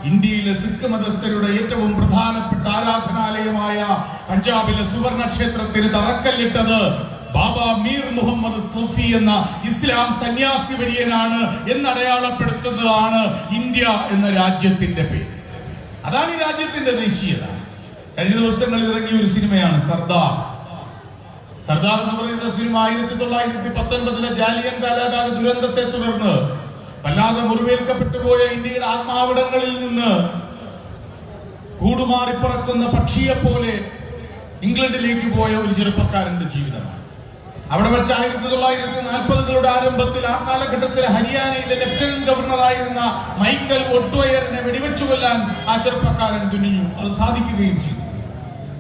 ഇന്ത്യയിലെ സിഖ് മതസ്ഥരുടെ ഏറ്റവും പ്രധാനപ്പെട്ട ആരാധനാലയമായ പഞ്ചാബിലെ സുവർണ ക്ഷേത്രത്തിന് തറക്കല്ലിട്ടത് ബാബ മീർ മുഹമ്മദ് സൂഫി എന്ന ഇസ്ലാം സന്യാസി വര്യനാണ് എന്നടയാളപ്പെടുത്തുന്നതാണ് ഇന്ത്യ എന്ന രാജ്യത്തിന്റെ പേര്. അതാണ് ഈ രാജ്യത്തിന്റെ ദേശീയത. കഴിഞ്ഞ ദിവസങ്ങളിൽ ഇറങ്ങിയ ഒരു സിനിമയാണ് സർദാർ. സർദാർ എന്ന് പറയുന്ന സിനിമ 1919 ജാലിയൻ വാലാബാഗ് ദുരന്തത്തെ തുടർന്ന് വല്ലാതെ മുറിവേൽക്കപ്പെട്ടു പോയ ഇന്ത്യയുടെ ആത്മാവിടങ്ങളിൽ നിന്ന് കൂടുമാറിപ്പറക്കുന്ന പക്ഷിയെ പോലെ ഇംഗ്ലണ്ടിലേക്ക് പോയ ഒരു ചെറുപ്പക്കാരന്റെ ജീവിതമാണ്. അവിടെ വെച്ച് 1940കളുടെ ആരംഭത്തിൽ ആ കാലഘട്ടത്തിൽ ഹരിയാനയിലെ ലഫ്റ്റനന്റ് ഗവർണറായിരുന്ന മൈക്കൽ ഒട്ട്വയറിനെ വെടിവെച്ചു കൊല്ലാൻ ആ ചെറുപ്പക്കാരൻ തുനിഞ്ഞു. അത് സാധിക്കുകയും ചെയ്തു.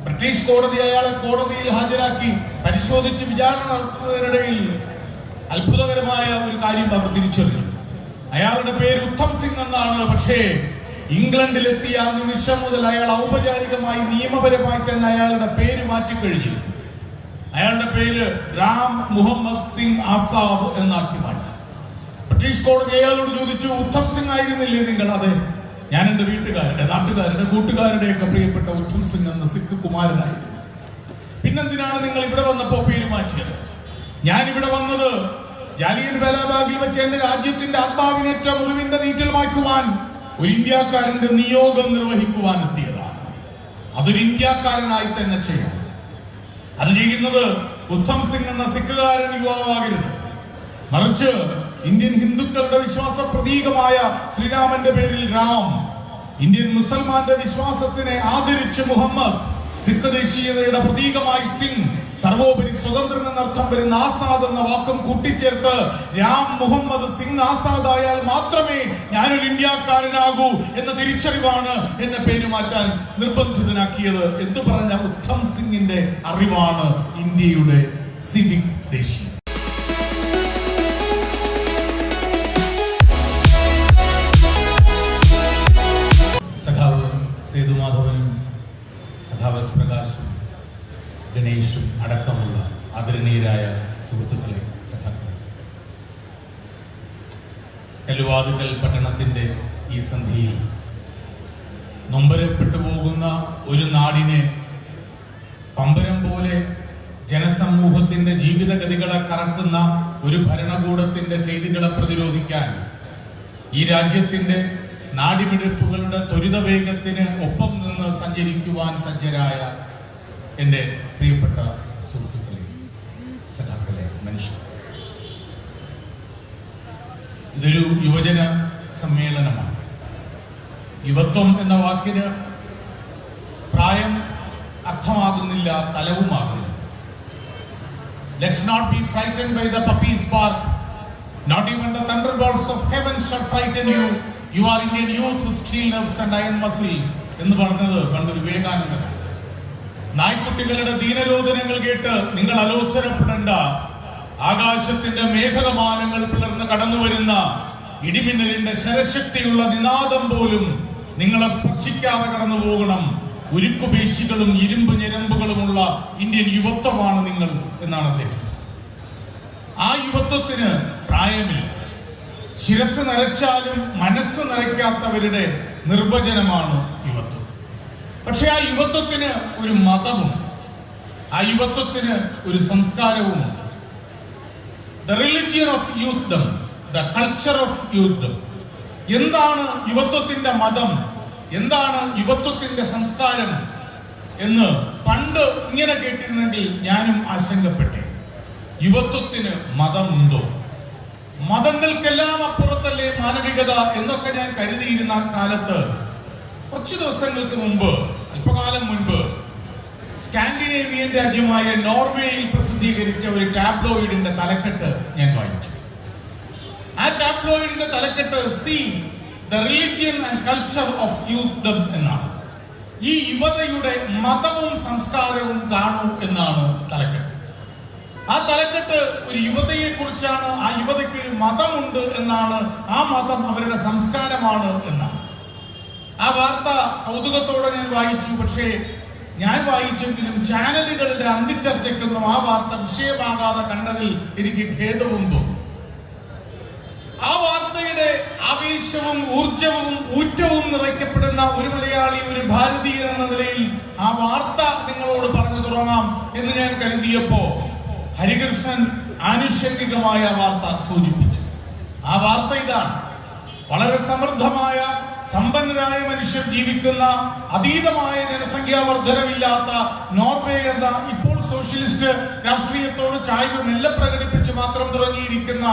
ബ്രിട്ടീഷ് കോടതി അയാളെ കോടതിയിൽ ഹാജരാക്കി പരിശോധിച്ച് വിചാരണ നടത്തുന്നതിനിടയിൽ അത്ഭുതകരമായ ഒരു കാര്യം അവർ തിരിച്ചറിഞ്ഞു. അയാളുടെ പേര് ഉത്തം സിംഗ് എന്നാണ്. പക്ഷേ ഇംഗ്ലണ്ടിലെത്തിയ ആ നിമിഷം മുതൽ അയാൾ ഔപചാരികമായി നിയമപരമായി തന്നെ അയാളുടെ പേര് മാറ്റിക്കഴിഞ്ഞു. അയാളുടെ പേര് രാം മുഹമ്മദ് സിംഗ് ആസാദ് എന്നാക്കി മാറ്റി. ബ്രിട്ടീഷ് കോടതി അയാളോട് ചോദിച്ചു, ഉത്തം സിംഗ് ആയിരുന്നില്ലേ നിങ്ങൾ? അതെ, ഞാൻ എന്റെ വീട്ടുകാരുടെ, നാട്ടുകാരുടെ, കൂട്ടുകാരുടെയൊക്കെ പ്രിയപ്പെട്ട ഉത്തം സിംഗ് എന്ന സിഖ് കുമാരനായിരുന്നു. പിന്നെന്തിനാണ് നിങ്ങൾ ഇവിടെ വന്നപ്പോ പേര് മാറ്റിയത്? ഞാൻ ഇവിടെ വന്നത് ജാലിയൻ വാലാബാഗിൽ വെച്ച് എന്റെ രാജ്യത്തിന്റെ ആത്മാവിനേറ്റ മുറിവിന്റെ നീറ്റൽ മായ്ക്കുവാൻ ഒരു ഇന്ത്യക്കാരന്റെ നിയോഗം നിർവഹിക്കുവാൻ എത്തിയതാണ്. അതൊരു ഇന്ത്യക്കാരനായി തന്നെ ചെയ്യണം. അത് ചെയ്യുന്നത് ഉത്തം സിംഗ് എന്ന സിഖുകാരൻ യുവാവാകരുത്, മറിച്ച് ഇന്ത്യൻ ഹിന്ദുക്കളുടെ വിശ്വാസ പ്രതീകമായ ശ്രീരാമന്റെ പേരിൽ രാം, ഇന്ത്യൻ മുസൽമാന്റെ വിശ്വാസത്തിനെ ആദരിച്ച് മുഹമ്മദ്, സിഖ് ദേശീയതയുടെ പ്രതീകമായി സിംഗ്, സർവോപരി സ്വതന്ത്രൻ എന്നർത്ഥം വരുന്ന ആസാദ് എന്ന വാക്കും കൂട്ടിച്ചേർത്ത് രാം മുഹമ്മദ് സിംഗ് ആസാദ് ആയാൽ മാത്രമേ ഞാനൊരു ഇന്ത്യക്കാരനാകൂ എന്ന തിരിച്ചറിവാണ് എന്നെ പേര് മാറ്റാൻ നിർബന്ധിതനാക്കിയത് എന്ന് പറഞ്ഞ ഉത്തം സിംഗിന്റെ അറിവാണ് ഇന്ത്യയുടെ സിവിക് ദേശീയ. സഖാവ് സേതുമാധവനും സഖാവ് എസ് പ്രകാശും ഗണേഷും അടക്കമുള്ള ആദരണീയരായ സുഹൃത്തുക്കളെ, സഖാക്കളെ, കല്ലുവാതുക്കൽ പട്ടണത്തിന്റെ ഈ സന്ധിയിൽ നൊമ്പരപ്പെട്ടു പോകുന്ന ഒരു നാടിനെ പമ്പരം പോലെ ജനസമൂഹത്തിന്റെ ജീവിതഗതികളെ കറക്കുന്ന ഒരു ഭരണകൂടത്തിന്റെ ചെയ്തികളെ പ്രതിരോധിക്കാൻ ഈ രാജ്യത്തിന്റെ നാടിമിടിപ്പുകളുടെ ത്വരിതവേഗത്തിന് ഒപ്പം നിന്ന് സഞ്ചരിക്കുവാൻ സജ്ജരായ എന്റെ പ്രിയപ്പെട്ട സുഹൃത്തുക്കളെ, സഖാക്കളെ, മനുഷ്യർ, ഇതൊരു യുവജന സമ്മേളനമാണ്. യുവത്വം എന്ന വാക്കിന് പ്രായം അർത്ഥമാകുന്നില്ല, തലവുമാകുന്നില്ല. Let's not be frightened by the puppy's bark. Not even the thunderbolts of heaven shall frighten you. You are Indian youth with steel nerves and iron muscles എന്ന് പറഞ്ഞത് പണ്ടൊരു വിവേകാനന്ദനാണ്. നായ്ക്കുട്ടികളുടെ ദീനരോധനങ്ങൾ കേട്ട് നിങ്ങൾ അലോസരപ്പെടേണ്ട. ആകാശത്തിന്റെ മേഘകമാനങ്ങൾ പിളർന്ന് കടന്നു വരുന്ന ഇടിമിന്നലിന്റെ ശരശക്തിയുള്ള നിനാദം പോലും നിങ്ങളെ സ്പർശിക്കാതെ കടന്നു പോകണം. ഉരുക്കുപേശികളും ഇരുമ്പ് ഞരമ്പുകളുമുള്ള ഇന്ത്യൻ യുവത്വമാണ് നിങ്ങൾ എന്നാണ് അദ്ദേഹം. ആ യുവത്വത്തിന് പ്രായമില്ല. ശിരസ് നരച്ചാലും മനസ്സ് നരയ്ക്കാത്തവരുടെ നിർവചനമാണ് യുവത്വം. പക്ഷെ ആ യുവത്വത്തിന് ഒരു മതമുണ്ട്, ആ യുവത്വത്തിന് ഒരു സംസ്കാരവുമുണ്ട്. The religion of youthdom, the culture of youthdom. എന്താണ് യുവത്വത്തിന്റെ മതം, എന്താണ് യുവത്വത്തിന്റെ സംസ്കാരം എന്ന് പണ്ട് ഇങ്ങനെ കേട്ടിരുന്നെങ്കിൽ ഞാനും ആശങ്കപ്പെട്ടെ. യുവത്വത്തിന് മതമുണ്ടോ? മതങ്ങൾക്കെല്ലാം അപ്പുറത്തല്ലേ മാനവികത എന്നൊക്കെ ഞാൻ കരുതിയിരുന്ന കാലത്ത് കുറച്ചു ദിവസങ്ങൾക്ക് മുമ്പ്, അല്പകാലം മുൻപ്, സ്കാൻഡിനേവിയൻ രാജ്യമായ നോർവേയിൽ പ്രസിദ്ധീകരിച്ച ഒരു ടാബ്ലോയിഡിന്റെ തലക്കെട്ട് ഞാൻ വായിച്ചു. ആ ടാബ്ലോയിഡിന്റെ തലക്കെട്ട് സി the religion and culture of youthdom എന്നാണ്. ഈ യുവതയുടെ മതവും സംസ്കാരവും കാണൂ എന്നാണ് തലക്കെട്ട്. ആ തലക്കെട്ട് ഒരു യുവതയെ കുറിച്ചാണ്. ആ യുവതയ്ക്ക് ഒരു മതമുണ്ട് എന്നാണ്. ആ മതം അവരുടെ സംസ്കാരമാണ് എന്നാണ്. ആ വാർത്ത കൗതുകത്തോടെ ഞാൻ വായിച്ചു. പക്ഷേ ഞാൻ വായിച്ചെങ്കിലും ചാനലുകളുടെ അന്തിച്ചർച്ചയ്ക്കൊന്നും ആ വാർത്ത വിഷയമാകാതെ കണ്ടതിൽ എനിക്ക് ഖേദവും തോന്നി. ആ വാർത്തയുടെ ആവേശവും ഊർജവും ഊറ്റവും നിറയ്ക്കപ്പെടുന്ന കേൾക്കുന്ന ഒരു മലയാളി, ഒരു ഭാരതീയൻ എന്ന നിലയിൽ ആ വാർത്ത നിങ്ങളോട് പറഞ്ഞു തുടങ്ങാം എന്ന് ഞാൻ കരുതിയപ്പോ ഹരികൃഷ്ണൻ ആനുഷംഗികമായ വാർത്ത സൂചിപ്പിച്ചു. ആ വാർത്ത ഇതാണ്: വളരെ സമൃദ്ധമായ സമ്പന്നരായ മനുഷ്യർ ജീവിക്കുന്ന, അതീതമായ ജനസംഖ്യാ വർധനമില്ലാത്ത നോർവേ എന്ന ഇപ്പോൾ സോഷ്യലിസ്റ്റ് രാഷ്ട്രീയത്തോട് ചായ്വ് മെല്ലെ പ്രകടിപ്പിച്ച് മാത്രം തുടങ്ങിയിരിക്കുന്ന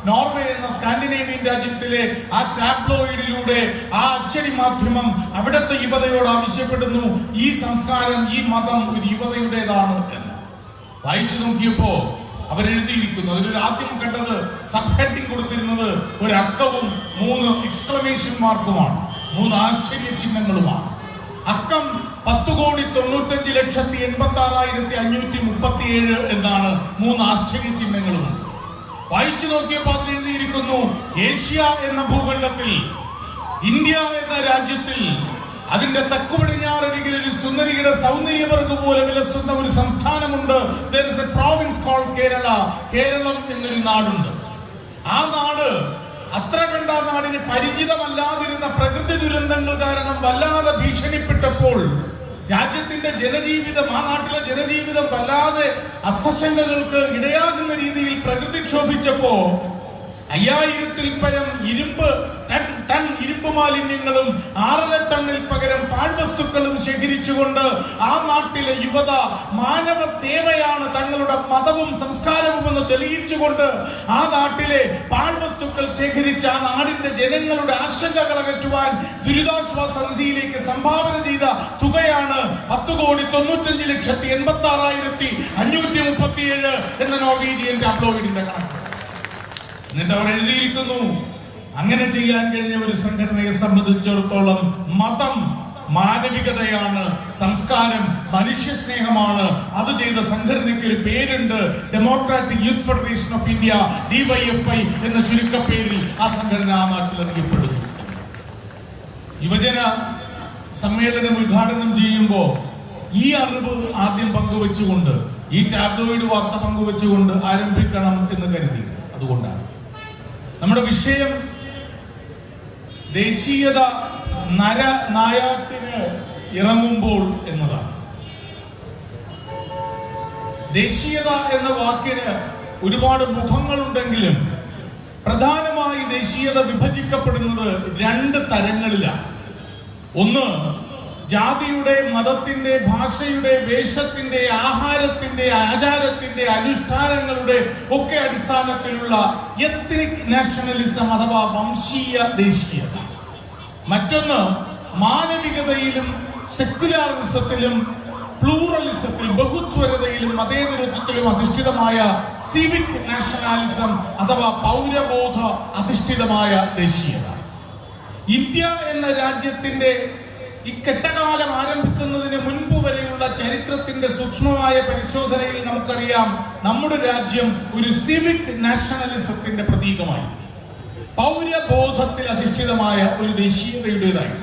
നോർവേ എന്ന സ്കാൻഡിനേവിയൻ രാജ്യത്തിലെ ആ ടാബ്ലോയിഡിലൂടെ ആ അച്ചടി മാധ്യമം അവിടുത്തെ യുവതയോട് ആവശ്യപ്പെടുന്നു, ഈ സംസ്കാരം, ഈ മതം ഒരു യുവതയുടേതാണ് എന്ന്. വായിച്ചു നോക്കിയപ്പോ അവരെഴുതിയിരിക്കുന്നു, അതിലൊരു ആദ്യം കണ്ടത് സബ് ഹെഡിങ് കൊടുത്തിരുന്നത് ഒരു അക്കവും 3 എക്സ്ക്ലമേഷൻ മാർക്കുമാണ്, 3 ആശ്ചര്യ ചിഹ്നങ്ങളുമാണ്. അക്കം 10,95,86,537 എന്നാണ്, 3 ആശ്ചര്യ ചിഹ്നങ്ങളും. വായിച്ചു നോക്കിയപ്പോൾ അതിൽ എഴുതിയിരിക്കുന്നു, ഏഷ്യ എന്ന ഭൂഖണ്ഡത്തിൽ, ഇന്ത്യ എന്ന രാജ്യത്തിൽ, അതിന്റെ തെക്കു പടിഞ്ഞാറരികിൽ ഒരു സുന്ദരിയുടെ സൗന്ദര്യവർഗ് പോലെ വിലസുന്ന ഒരു സംസ്ഥാനമുണ്ട്. There is a province called Kerala. Keralam എന്നൊരു നാടുണ്ട്. ആ നാട് അത്ര കണ്ട നാടിന് പരിചിതമല്ലാതിരുന്ന പ്രകൃതി ദുരന്തങ്ങൾ കാരണം വല്ലാതെ ഭീഷണിപ്പെട്ടപ്പോൾ രാജ്യത്തിന്റെ ജനജീവിതം, ആ നാട്ടിലെ ജനജീവിതം വല്ലാതെ അർത്ഥശങ്കകൾക്ക് ഇടയാകുന്ന രീതിയിൽ പ്രകൃതി ക്ഷോഭിച്ചപ്പോ 5000-ൽ പരം ടൺ ഇരുമ്പ് മാലിന്യങ്ങളും 6.5 ടണ്ണിൽ പകരം പാഴ്വസ്തുക്കളും ശേഖരിച്ചുകൊണ്ട് ആ നാട്ടിലെ യുവത മാനവ സേവയാണ് തങ്ങളുടെ മതവും സംസ്കാരവും എന്ന് തെളിയിച്ചുകൊണ്ട് ആ നാട്ടിലെ പാഴ്വസ്തുക്കൾ ശേഖരിച്ച ആ നാടിന്റെ ജനങ്ങളുടെ ആശങ്കകൾ അകറ്റുവാൻ ദുരിതാശ്വാസ നിധിയിലേക്ക് സംഭാവന ചെയ്ത തുകയാണ് 10,96,86,537 എന്ന നോർവീജിയൻ ടാബ്ലോയിഡിന്റെ കണക്ക്. എന്നിട്ട് അവർ എഴുതിയിരിക്കുന്നു, അങ്ങനെ ചെയ്യാൻ കഴിഞ്ഞ ഒരു സംഘടനയെ സംബന്ധിച്ചിടത്തോളം മതം മാനവികതയാണ്, സംസ്കാരം മനുഷ്യ സ്നേഹമാണ്. അത് ചെയ്ത സംഘടനയ്ക്ക് ഒരു പേരുണ്ട്, democratic youth federation of India, DYFI എന്ന ചുരുക്കപ്പേരിൽ ആ സംഘടന ആ നാട്ടിൽ അറിയപ്പെടുന്നു. യുവജന സമ്മേളനം ഉദ്ഘാടനം ചെയ്യുമ്പോൾ ഈ അറിവ് ആദ്യം പങ്കുവെച്ചുകൊണ്ട്, ഈ ടാബ്ലോയിഡ് വാർത്ത പങ്കുവെച്ചുകൊണ്ട് ആരംഭിക്കണം എന്ന് കരുതി. അതുകൊണ്ടാണ് നമ്മുടെ വിഷയം ദേശീയത നായാട്ടിന് ഇറങ്ങുമ്പോൾ എന്നതാണ്. ദേശീയത എന്ന വാക്കിന് ഒരുപാട് മുഖങ്ങളുണ്ടെങ്കിലും പ്രധാനമായി ദേശീയത വിഭജിക്കപ്പെടുന്നത് 2 തരങ്ങളിലാണ്. ഒന്ന്, ജാതിയുടെ, മതത്തിന്റെ, ഭാഷയുടെ, വേഷത്തിന്റെ, ആഹാരത്തിന്റെ, ആചാരത്തിന്റെ, അനുഷ്ഠാനങ്ങളുടെ ഒക്കെ അടിസ്ഥാനത്തിലുള്ള എത്നിക് നാഷണലിസം അഥവാ വംശീയ ദേശീയത. മറ്റൊന്ന്, മാനവികതയിലും സെക്യുലറിസത്തിലും പ്ലൂറലിസത്തിലും ബഹുസ്വരതയിലും മതേതരത്വത്തിലും അധിഷ്ഠിതമായ സിവിക് നാഷണാലിസം അഥവാ പൗരബോധ അധിഷ്ഠിതമായ ദേശീയത. ഇന്ത്യ എന്ന രാജ്യത്തിന്റെ ഈ കെട്ടകാലം ആരംഭിക്കുന്നതിന് മുൻപ് വരെയുള്ള ചരിത്രത്തിന്റെ സൂക്ഷ്മമായ പരിശോധനയിൽ നമുക്കറിയാം, നമ്മുടെ രാജ്യം ഒരു സിവിക് നാഷണലിസത്തിന്റെ പ്രതീകമായി, പൗരബോധത്തിൽ അധിഷ്ഠിതമായ ഒരു ദേശീയതയുടേതായി.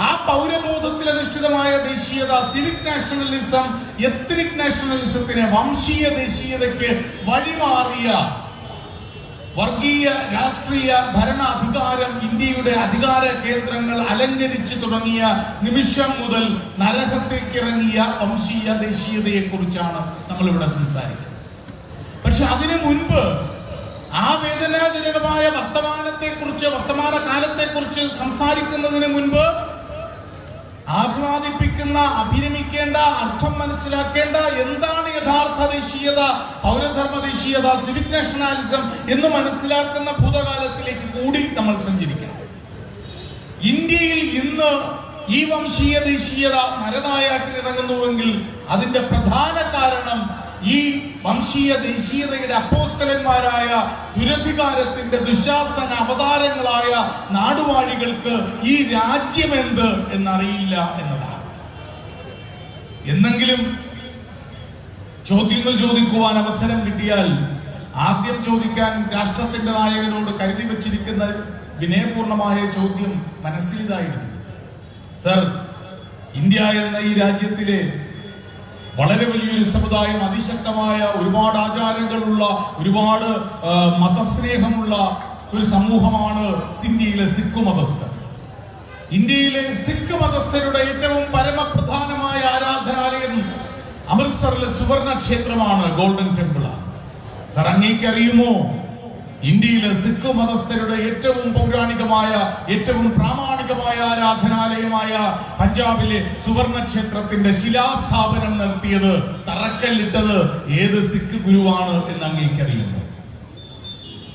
ആ പൗരബോധത്തിൽ അധിഷ്ഠിതമായ ദേശീയത, സിവിക് നാഷണലിസം, എത്നിക് നാഷണലിസത്തിന്, വംശീയ ദേശീയതയ്ക്ക് വഴിമാറിയ വർഗീയ രാഷ്ട്രീയ ഭരണാധികാരം ഇന്ത്യയുടെ അധികാര കേന്ദ്രങ്ങൾ അലങ്കരിച്ചു തുടങ്ങിയ നിമിഷം മുതൽ നരകത്തേക്കിറങ്ങിയ വംശീയ ദേശീയതയെ കുറിച്ചാണ് നമ്മൾ ഇവിടെ സംസാരിക്കുന്നത്. പക്ഷെ അതിനു മുൻപ് ആ വേദനാജനകമായ വർത്തമാന കാലത്തെക്കുറിച്ച് സംസാരിക്കുന്നതിന് മുൻപ് ആഹ്ലാദിപ്പിക്കുന്ന, അഭിരമിക്കേണ്ട, അർത്ഥം മനസ്സിലാക്കേണ്ട എന്താണ് യഥാർത്ഥ ദേശീയത, പൗരധർമ്മ ദേശീയത, സിവിക് നാഷണാലിസം എന്ന് മനസ്സിലാക്കുന്ന ഭൂതകാലത്തിലേക്ക് കൂടി നമ്മൾ സഞ്ചരിക്കണം. ഇന്ത്യയിൽ ഇന്ന് ഈ വംശീയ ദേശീയത നരനായാട്ടിനിറങ്ങുന്നുവെങ്കിൽ അതിന്റെ പ്രധാന കാരണം ഈ വംശീയ ദേശീയതയുടെ അപ്പോസ്തലന്മാരായ ദുരധികാരത്തിന്റെ ദുശാസന അവതാരങ്ങളായ നാടുവാഴികൾക്ക് ഈ രാജ്യം എന്ത് എന്നറിയില്ല എന്നതാണ്. എന്നെങ്കിലും ചോദ്യങ്ങൾ ചോദിക്കുവാൻ അവസരം കിട്ടിയാൽ ആദ്യം ചോദിക്കാൻ രാഷ്ട്രത്തിന്റെ നായകനോട് കരുതി വച്ചിരിക്കുന്ന വിനയപൂർണമായ ചോദ്യം മനസ്സിലിതായിരുന്നു: സർ, ഇന്ത്യ എന്ന ഈ രാജ്യത്തിലെ വളരെ വലിയൊരു സമുദായം, അതിശക്തമായ ഒരുപാട് ആചാരങ്ങളുള്ള, ഒരുപാട് മതസ്നേഹമുള്ള ഒരു സമൂഹമാണ് ഇന്ത്യയിലെ സിഖ് മതസ്ഥർ. ഇന്ത്യയിലെ സിഖ് മതസ്ഥരുടെ ഏറ്റവും പരമപ്രധാനമായ ആരാധനാലയം അമൃത്സറിലെ സുവർണ ക്ഷേത്രമാണ്, ഗോൾഡൻ ടെമ്പിൾ ആണ്. സർ, അങ്ങേക്കറിയുമോ ഇന്ത്യയിലെ സിഖ് മതസ്ഥരുടെ ഏറ്റവും പൗരാണികമായ ഏറ്റവും പ്രാമാണികമായ ആരാധനാലയമായ പഞ്ചാബിലെ സുവർണ ക്ഷേത്രത്തിന്റെ ശിലാസ്ഥാപനം നടത്തിയത്, തറക്കല്ലിട്ടത് ഏത് സിഖ് ഗുരുവാണ് എന്ന് അങ്ങേക്കറിയുമോ?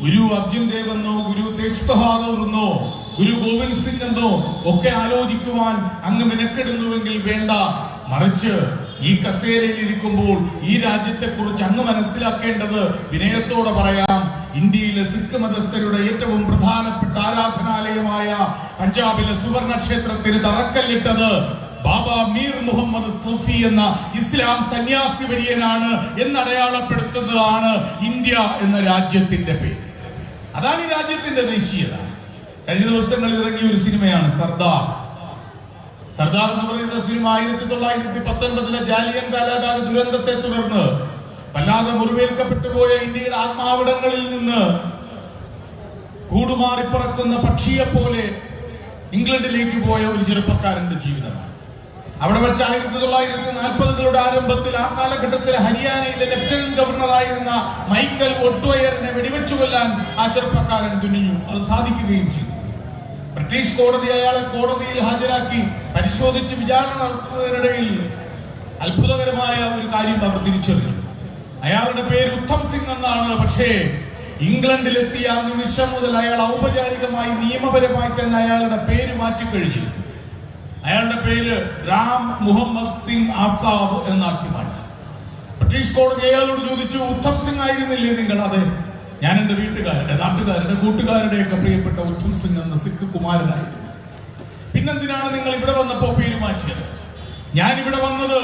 ഗുരു അർജുൻ ദേവ് എന്നോ ഗുരു തേജ് ബഹാദൂർ എന്നോ ഗുരു ഗോവിന്ദ് സിംഗ് എന്നോ ഒക്കെ ആലോചിക്കുവാൻ അങ്ങ് മിനക്കെടുന്നുവെങ്കിൽ വേണ്ട, മറിച്ച് ഈ കസേരയിൽ ഇരിക്കുമ്പോൾ ഈ രാജ്യത്തെ കുറിച്ച് അങ്ങ് മനസ്സിലാക്കേണ്ടത്, വിനയത്തോടെ പറയാം, ഇന്ത്യയിലെ സിഖ് മതസ്ഥരുടെ ഏറ്റവും പ്രധാനപ്പെട്ട ആരാധനാലയമായ പഞ്ചാബിലെ സുവർണ ക്ഷേത്രത്തിന് തറക്കല്ലിട്ടത് ബാബ മീർ മുഹമ്മദ് സൂഫി എന്ന ഇസ്ലാം സന്യാസി വര്യനാണ് എന്നടയാളപ്പെടുത്തുന്നതാണ് ഇന്ത്യ എന്ന രാജ്യത്തിന്റെ പേര്. അതാണ് ഈ രാജ്യത്തിന്റെ ദേശീയത. കഴിഞ്ഞ ദിവസങ്ങളിൽ ഇറങ്ങിയ ഒരു സിനിമയാണ് സർദാർ. സർദാർ എന്ന് പറയുന്ന സിനിമ 1919 ജാലിയൻ വാലാബാഗ് ദുരന്തത്തെ തുടർന്ന് വല്ലാതെ മുറിവേൽക്കപ്പെട്ടു പോയ ഇന്ത്യയുടെ ആത്മാവിടങ്ങളിൽ നിന്ന് കൂടുമാറിപ്പറക്കുന്ന പക്ഷിയെ പോലെ ഇംഗ്ലണ്ടിലേക്ക് പോയ ഒരു ചെറുപ്പക്കാരന്റെ ജീവിതമാണ്. അവിടെ വെച്ച് 1940കളുടെ ആരംഭത്തിൽ ആ കാലഘട്ടത്തിൽ ഹരിയാനയിലെ ലഫ്റ്റനന്റ് ഗവർണറായിരുന്ന മൈക്കൽ ഒട്ട്വയറിനെ വെടിവെച്ചു കൊല്ലാൻ ആ ചെറുപ്പക്കാരൻ തുനിഞ്ഞു. അത് സാധിക്കുകയും ചെയ്തു. ബ്രിട്ടീഷ് കോടതി അയാളെ കോടതിയിൽ ഹാജരാക്കി പരിശോധിച്ച് വിചാരണ നടത്തുന്നതിനിടയിൽ അത്ഭുതകരമായ ഒരു കാര്യം അവർ തിരിച്ചറിഞ്ഞു. അയാളുടെ പേര് ഉത്തം സിംഗ് എന്നാണ്. പക്ഷേ ഇംഗ്ലണ്ടിലെത്തിയ ആ നിമിഷം മുതൽ അയാൾ ഔപചാരികമായി നിയമപരമായി തന്നെ അയാളുടെ പേര് മാറ്റിക്കഴിഞ്ഞു. അയാളുടെ പേര് രാം മുഹമ്മദ് സിംഗ് ആസാദ് എന്നാക്കി മാറ്റി. ബ്രിട്ടീഷ് കോടതി അയാളോട് ചോദിച്ചു, ഉത്തം സിംഗ് ആയിരുന്നില്ലേ നിങ്ങൾ? അതെ, ഞാൻ എന്റെ വീട്ടുകാരുടെ, നാട്ടുകാരുടെ, കൂട്ടുകാരുടെ ഒക്കെ പ്രിയപ്പെട്ട ഉത്തം സിംഗ് എന്ന സിഖ് കുമാരനായിരുന്നു. പിന്നെന്തിനാണ് നിങ്ങൾ ഇവിടെ വന്നപ്പോ പേര് മാറ്റിയത്? ഞാൻ ഇവിടെ വന്നത്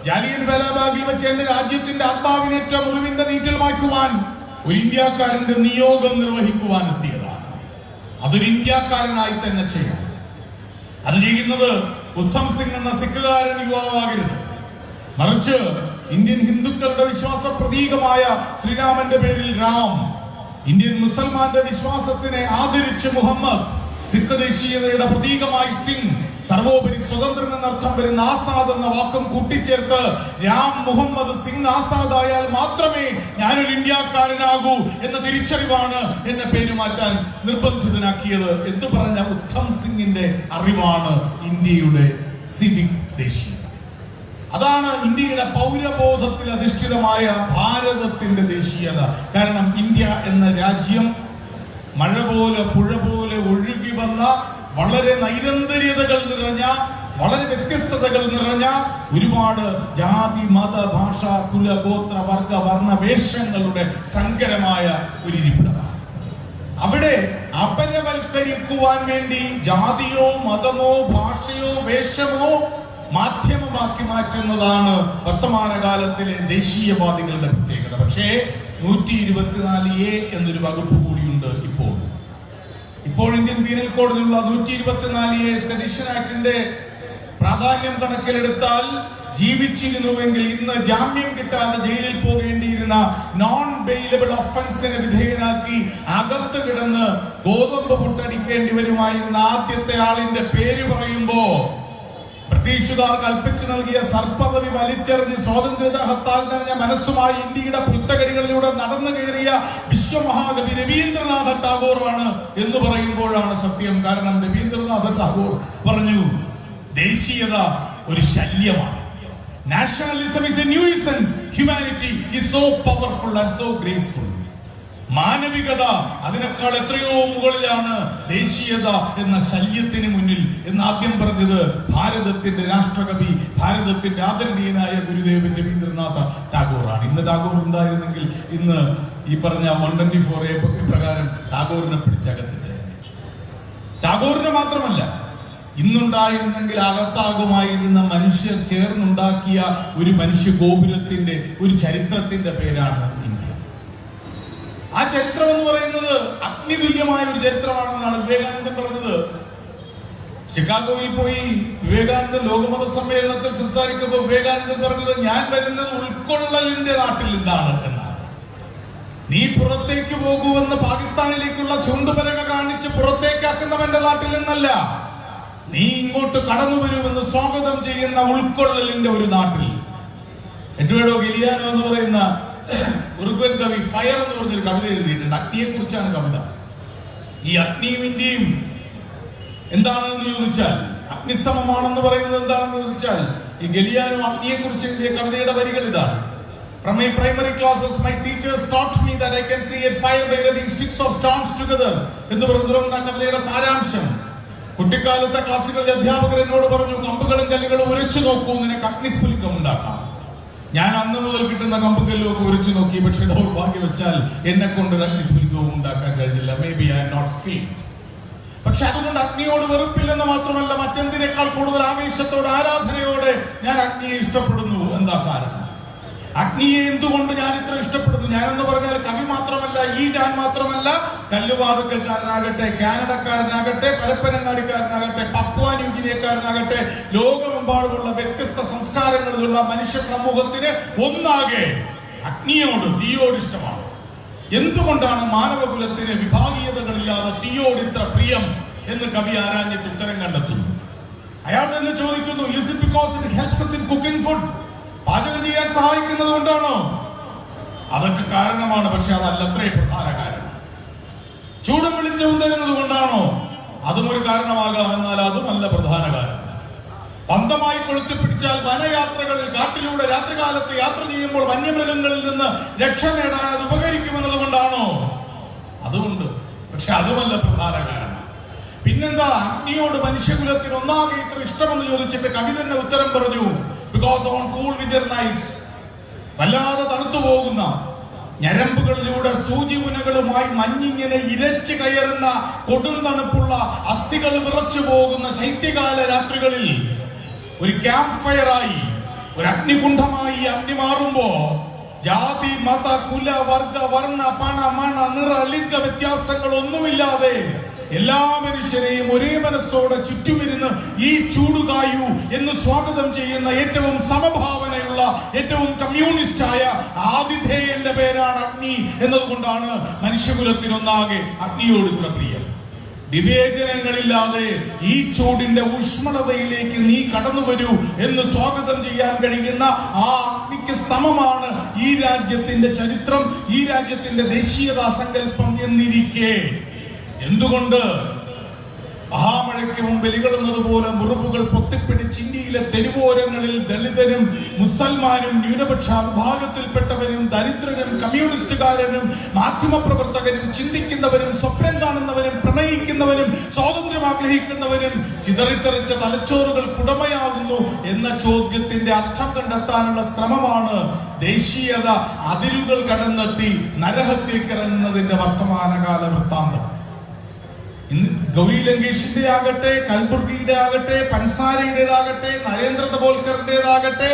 ജാലിയൻ വാലാബാഗിൽ വെച്ച് എന്റെ രാജ്യത്തിന്റെ ആത്മാവിനേറ്റ മുറിവിന്റെ നീറ്റൽ മാറ്റുവാൻ ഒരു ഇന്ത്യക്കാരന്റെ നിയോഗം നിർവഹിക്കുവാൻ എത്തിയതാണ്. അതൊരു ഇന്ത്യക്കാരനായി തന്നെ ചെയ്യണം. അത് ചെയ്യുന്നത് ഉത്തം സിംഗ് എന്ന സിഖുകാരൻ യുവാവാകരുത്, മറിച്ച് ഇന്ത്യൻ ഹിന്ദുക്കളുടെ വിശ്വാസ പ്രതീകമായ ശ്രീരാമന്റെ പേരിൽ രാം, ഇന്ത്യൻ മുസൽമാന്റെ വിശ്വാസത്തിനെ ആദരിച്ച് മുഹമ്മദ്, സിഖ് ദേശീയതയുടെ പ്രതീകമായി സിംഗ്, സർവോപരി സ്വതന്ത്രൻ എന്നർത്ഥം വരുന്ന ആസാദ് എന്ന വാക്കും കൂട്ടിച്ചേർത്ത് രാം മുഹമ്മദ് സിംഗ് ആസാദ് ആയാൽ മാത്രമേ ഞാനൊരു ഇന്ത്യക്കാരനാകൂ എന്ന തിരിച്ചറിവാണ് എന്നെ പേര് മാറ്റാൻ നിർബന്ധിതനാക്കിയത് എന്ന് പറഞ്ഞ ഉത്തം സിംഗിന്റെ അറിവാണ് ഇന്ത്യയുടെ സിവിക് ദേശീയത. അതാണ് ഇന്ത്യയുടെ പൗരബോധത്തിൽ അധിഷ്ഠിതമായ ഭാരതത്തിന്റെ ദേശീയത. കാരണം ഇന്ത്യ എന്ന രാജ്യം മഴ പോലെ പുഴ പോലെ ഒഴുകി വന്ന, വളരെ നൈരന്തര്യതകൾ നിറഞ്ഞ, വളരെ വ്യത്യസ്തതകൾ നിറഞ്ഞ, ഒരുപാട് ജാതി മത ഭാഷ കുല ഗോത്ര വർഗ വർണ്ണ വേഷങ്ങളുടെ സങ്കരമായ ഒരു ഇരിപ്പിടമാണ്. അവിടെ അപരവൽക്കരിക്കുവാൻ വേണ്ടി ജാതിയോ മതമോ ഭാഷയോ വേഷമോ മാധ്യമമാക്കി മാറ്റുന്നതാണ് വർത്തമാനകാലത്തിലെ ദേശീയവാദികളുടെ പ്രത്യേകത. പക്ഷേ 124A എന്നൊരു വകുപ്പ് കൂടിയുണ്ട്. ഇപ്പോൾ ഇന്ത്യൻ പീനൽ കോഡിലുള്ള 124A സെഡിഷൻ ആക്ടിന്റെ പ്രാധാന്യം കണക്കിലെടുത്താൽ ജീവിച്ചിരുന്നുവെങ്കിൽ ഇന്ന് ജാമ്യം കിട്ടാതെ ജയിലിൽ പോകേണ്ടിയിരുന്ന നോൺ ബെയിലബിൾ ഒഫൻസിന് വിധേയനാക്കി അകത്ത് കിടന്ന് ഗോതമ്പ് പുട്ടടിക്കേണ്ടി വരുമായിരുന്ന ആദ്യത്തെ ആളിന്റെ പേര് പറയുമ്പോ ബ്രിട്ടീഷുകാർ കൽപ്പിച്ചു നൽകിയ സർപ്പദവി വലിച്ചെറിഞ്ഞ് സ്വാതന്ത്ര്യദാഹത്താൽ നിറഞ്ഞ മനസ്സുമായി ഇന്ത്യയുടെ പുൽത്തകടികളിലൂടെ നടന്നു കയറിയ വിശ്വമഹാകവി രവീന്ദ്രനാഥ ടാഗോറാണ് എന്ന് പറയുമ്പോഴാണ് സത്യം. കാരണം രവീന്ദ്രനാഥ ടാഗോർ പറഞ്ഞു, ദേശീയത ഒരു ശല്യമാണ്. Nationalism is a nuisance. Humanity is so powerful and so graceful. മാനവികത അതിനേക്കാൾ എത്രയോ മുകളിലാണ് ദേശീയത എന്ന ശല്യത്തിന് മുന്നിൽ എന്ന് ആദ്യം പറഞ്ഞത് ഭാരതത്തിന്റെ രാഷ്ട്രകവി, ഭാരതത്തിന്റെ ആദരണീയനായ ഗുരുദേവൻ രവീന്ദ്രനാഥ ടാഗോറാണ്. ഇന്ന് ടാഗോർ ഉണ്ടായിരുന്നെങ്കിൽ ഇന്ന് ഈ പറഞ്ഞ 124A പ്രകാരം ടാഗോറിനെ പിടിച്ചകത്തിട്ട്, ടാഗോറിനെ മാത്രമല്ല ഇന്നുണ്ടായിരുന്നെങ്കിൽ അകത്താകുമായിരുന്ന മനുഷ്യർ ചേർന്നുണ്ടാക്കിയ ഒരു മനുഷ്യ ഗോപുരത്തിന്റെ ഒരു ചരിത്രത്തിന്റെ പേരാണ് ഇന്ത്യ. ആ ചരിത്രം എന്ന് പറയുന്നത് അഗ്നിതുല്യമായ ഒരു ചരിത്രമാണെന്നാണ് വിവേകാനന്ദൻ പറഞ്ഞത്. ഷിക്കാഗോയിൽ പോയി വിവേകാനന്ദൻ ലോകമത സമ്മേളനത്തിൽ സംസാരിക്കുമ്പോൾ വിവേകാനന്ദൻ പറഞ്ഞത്, ഞാൻ വരുന്നത് ഉൾക്കൊള്ളലിന്റെ നാട്ടിൽ നിന്നാണ് എന്നാണ്. നീ പുറത്തേക്ക് പോകൂവെന്ന് പാകിസ്ഥാനിലേക്കുള്ള ചൂണ്ടുപലക കാണിച്ച് പുറത്തേക്കാക്കുന്നവന്റെ നാട്ടിൽ നിന്നല്ല, നീ ഇങ്ങോട്ട് കടന്നു വരുമെന്ന് സ്വാഗതം ചെയ്യുന്ന ഉൾക്കൊള്ളലിന്റെ ഒരു നാട്ടിൽ എഡ്വേർഡോ ഗിലിയാനോ എന്ന് പറയുന്ന ഉറുഗ്വൻ കവി ഫയർ എന്ന് പറഞ്ഞൊരു കവിത എഴുതിയിട്ടുണ്ട്. അഗ്നിയെ കുറിച്ചാണ് കവിത. ഈ അഗ്നിയും ഇന്ത്യയും എന്താണെന്ന് ചോദിച്ചാൽ, അഗ്നിസമമാണെന്ന് പറയുന്നത് എന്താണെന്ന് ചോദിച്ചാൽ, ഈ ഗലിയാനോ അഗ്നിയെ കുറിച്ച് എഴുതിയ കവിതയുടെ വരികൾ ഇതാണ്. From my primary classes, my teachers taught me that I can create fire by rubbing sticks or stones together. എന്ന് പറഞ്ഞ കവിതയുടെ സാരാംശം. കുട്ടിക്കാലത്തെ ക്ലാസ്സുകളിലെ അധ്യാപകർ എന്നോട് പറഞ്ഞു, കമ്പുകളും കല്ലുകളും ഉരച്ചു നോക്കൂ, നിനക്ക് അഗ്നിസ്ഫുലിംഗം ഉണ്ടാക്കാം. ഞാൻ അന്ന് മുതൽ കിട്ടുന്ന കമ്പും കല്ലും ഒക്കെ ഉരച്ചു നോക്കി. പക്ഷെ ദൗർഭാഗ്യവശാൽ എന്നെ കൊണ്ട് അഗ്നിസ്ഫുലിംഗവും ഉണ്ടാക്കാൻ കഴിഞ്ഞില്ല. May be I am not skilled. പക്ഷെ അതുകൊണ്ട് അഗ്നിയോട് വെറുപ്പില്ലെന്ന് മാത്രമല്ല, മറ്റെന്തിനേക്കാൾ കൂടുതൽ ആവേശത്തോടെ, ആരാധനയോടെ ഞാൻ അഗ്നിയെ ഇഷ്ടപ്പെടുന്നു. എന്താ കാരണം? അഗ്നിയെ എന്തുകൊണ്ട് ഞാൻ ഇത്ര ഇഷ്ടപ്പെടുന്നു? ഞാനെന്ന് പറഞ്ഞാൽ കവി മാത്രമല്ല, ഞാൻ മാത്രമല്ല, കല്ലുവാതുക്കൽക്കാരനാകട്ടെ, കാനഡക്കാരനാകട്ടെ, പരപ്പനങ്ങാടിക്കാരനാകട്ടെ, പപ്വാ ന്യൂഗിനിയക്കാരനാകട്ടെ, ലോകമെമ്പാടുമുള്ള വ്യത്യസ്ത സംസ്കാരങ്ങളിലുള്ള മനുഷ്യ സമൂഹത്തിന് ഒന്നാകെ അഗ്നിയോട്, തീയോട് ഇഷ്ടമാണ്. എന്തുകൊണ്ടാണ് മാനവകുലത്തിന് വിഭാഗീയതകളില്ലാതെ തീയോട് ഇത്ര പ്രിയം എന്ന് കവി ആരാഞ്ഞിട്ട് ഉത്തരം കണ്ടെത്തുന്നു. അയാൾ തന്നെ ചോദിക്കുന്നു, is it because it helps us in cooking food? പാചകം ചെയ്യാൻ സഹായിക്കുന്നത് കൊണ്ടാണോ? അതൊക്കെ കാരണമാണ്, പക്ഷെ അതല്ല അത്രയും പ്രധാന കാരണം. ചൂടും വെളിച്ചവും തരുന്നത് കൊണ്ടാണോ? അതും ഒരു കാരണമാകാം, എന്നാൽ അതുമല്ല പ്രധാന കാരണം. ബന്ധമായി കൊളുത്തിപ്പിടിച്ചാൽ വനയാത്രകളിൽ കാട്ടിലൂടെ രാത്രികാലത്ത് യാത്ര ചെയ്യുമ്പോൾ വന്യമൃഗങ്ങളിൽ നിന്ന് രക്ഷ നേടാൻ അത് ഉപകരിക്കുമെന്നത് കൊണ്ടാണോ? അതുകൊണ്ട്. പക്ഷെ അതുമല്ല പ്രധാന കാരണം. പിന്നെന്താ അഗ്നിയോട് മനുഷ്യകുലത്തിന് ഒന്നാകെ ഇത്ര ഇഷ്ടമെന്ന് ചോദിച്ചിട്ട് കവി തന്നെ ഉത്തരം പറഞ്ഞു, because on cool winter nights, വല്ലാതെ തണുത്തു പോകുന്ന ഞരമ്പുകളിലൂടെ സൂചിമുനകളുമായി മഞ്ഞിങ്ങനെ ഇരച്ചു കയറുന്ന കൊടും തണുപ്പുള്ള അസ്ഥികൾ വിറച്ചു പോകുന്ന ശൈത്യകാല രാത്രികളിൽ ഒരു ക്യാമ്പ് ഫയറായി, ഒരു അഗ്നികുണ്ഠമായി അഗ്നി മാറുമ്പോ ജാതി, മത, കുല, വർഗ, വർണ്ണ, പണ, മണ, നിറ, ലിംഗ വ്യത്യാസങ്ങൾ ഒന്നുമില്ലാതെ എല്ലാ മനുഷ്യരെയും ഒരേ മനസ്സോടെ ചുറ്റുമിരുന്ന് ഈ ചൂടുകായു എന്ന് സ്വാഗതം ചെയ്യുന്ന ഏറ്റവും സമഭാവനയുള്ള, ഏറ്റവും കമ്മ്യൂണിസ്റ്റായ ആതിഥേയന്റെ പേരാണ് അഗ്നി. എന്നതുകൊണ്ടാണ് മനുഷ്യകുലത്തിനൊന്നാകെ അഗ്നിയോട് ഇത്ര പ്രിയം. വിവേചനങ്ങളില്ലാതെ ഈ ചൂടിന്റെ ഊഷ്മളതയിലേക്ക് നീ കടന്നു വരൂ എന്ന് സ്വാഗതം ചെയ്യാൻ കഴിയുന്ന ആ അഗ്നിക്ക് സമമാണ് ഈ രാജ്യത്തിന്റെ ചരിത്രം, ഈ രാജ്യത്തിന്റെ ദേശീയതാ സങ്കല്പം എന്നിരിക്കെ എന്തുകൊണ്ട് മഹാമഴയ്ക്ക് മുമ്പ് എലികളുന്നത് പോലെ മുറിവുകൾ പൊത്തിപ്പിടിച്ച് ഇന്ത്യയിലെ തെരുവോരങ്ങളിൽ ദളിതരും മുസൽമാനും ന്യൂനപക്ഷ വിഭാഗത്തിൽപ്പെട്ടവരും ദരിദ്രരും കമ്മ്യൂണിസ്റ്റുകാരനും മാധ്യമപ്രവർത്തകരും ചിന്തിക്കുന്നവരും സ്വപ്നം കാണുന്നവരും പ്രണയിക്കുന്നവരും സ്വാതന്ത്ര്യം ആഗ്രഹിക്കുന്നവരും ചിതറിത്തെറിച്ച തലച്ചോറുകൾ കുടമയാകുന്നു എന്ന ചോദ്യത്തിന്റെ അർത്ഥം കണ്ടെത്താനുള്ള ശ്രമമാണ് ദേശീയത അതിരുകൾ കടന്നെത്തി നരഹത്യക്കിറങ്ങുന്നതിന്റെ വർത്തമാനകാല വൃത്താന്തം. ഇന്ന് ഗൗരി ലങ്കേഷിന്റെ ആകട്ടെ, കൽബുർഗിയുടെ ആകട്ടെ, പൻസാരയുടേതാകട്ടെ, നരേന്ദ്ര ദബോൽക്കറിന്റേതാകട്ടെ,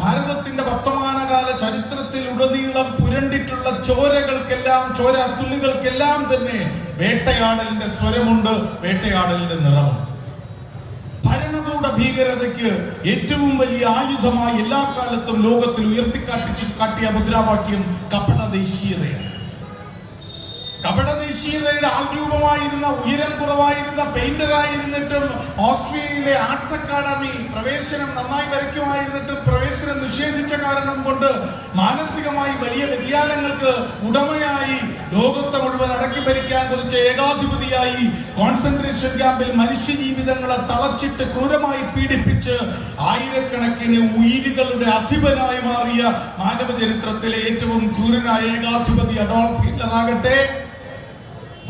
ഭാരതത്തിന്റെ വർത്തമാനകാല ചരിത്രത്തിൽ ഉടനീളം പുരണ്ടിട്ടുള്ള ചോരകൾക്കെല്ലാം, ചോരത്തുള്ളികൾക്കെല്ലാം തന്നെ വേട്ടയാടലിന്റെ സ്വരമുണ്ട്, വേട്ടയാടലിന്റെ നിറമുണ്ട്. ഭരണകൂട ഭീകരതയ്ക്ക് ഏറ്റവും വലിയ ആയുധമായി എല്ലാ കാലത്തും ലോകത്തിൽ ഉയർത്തിക്കാട്ടിയ മുദ്രാവാക്യം കപട ദേശീയതയാണ്. കപടദേശീയതയുടെ ആൾരൂപമായിരുന്ന, ഉയരം കുറവായിരുന്ന പെയിന്ററായിരുന്നിട്ടും ഓസ്ട്രിയയിലെ ആർട്സ് അക്കാദമി പ്രവേശനം നന്നായി വരയ്ക്കുമായിരുന്നിട്ടും പ്രവേശനം നിഷേധിച്ച കാരണം കൊണ്ട് മാനസികമായി വലിയ വ്യതിയാനങ്ങൾക്ക് ഉടമയായി, ലോകത്തെ മുഴുവൻ അടക്കി ഭരിക്കാൻ കുറിച്ച ഏകാധിപതിയായി, കോൺസെൻട്രേഷൻ ക്യാമ്പിൽ മനുഷ്യജീവിതങ്ങളെ തളച്ചിട്ട് ക്രൂരമായി പീഡിപ്പിച്ച് ആയിരക്കണക്കിന് ഉയിരുകളുടെ അധിപനായി മാറിയ മാനവ ചരിത്രത്തിലെ ഏറ്റവും ക്രൂരനായ ഏകാധിപതി അഡോൾഫ് ഹിറ്റ്ലർ ആകട്ടെ,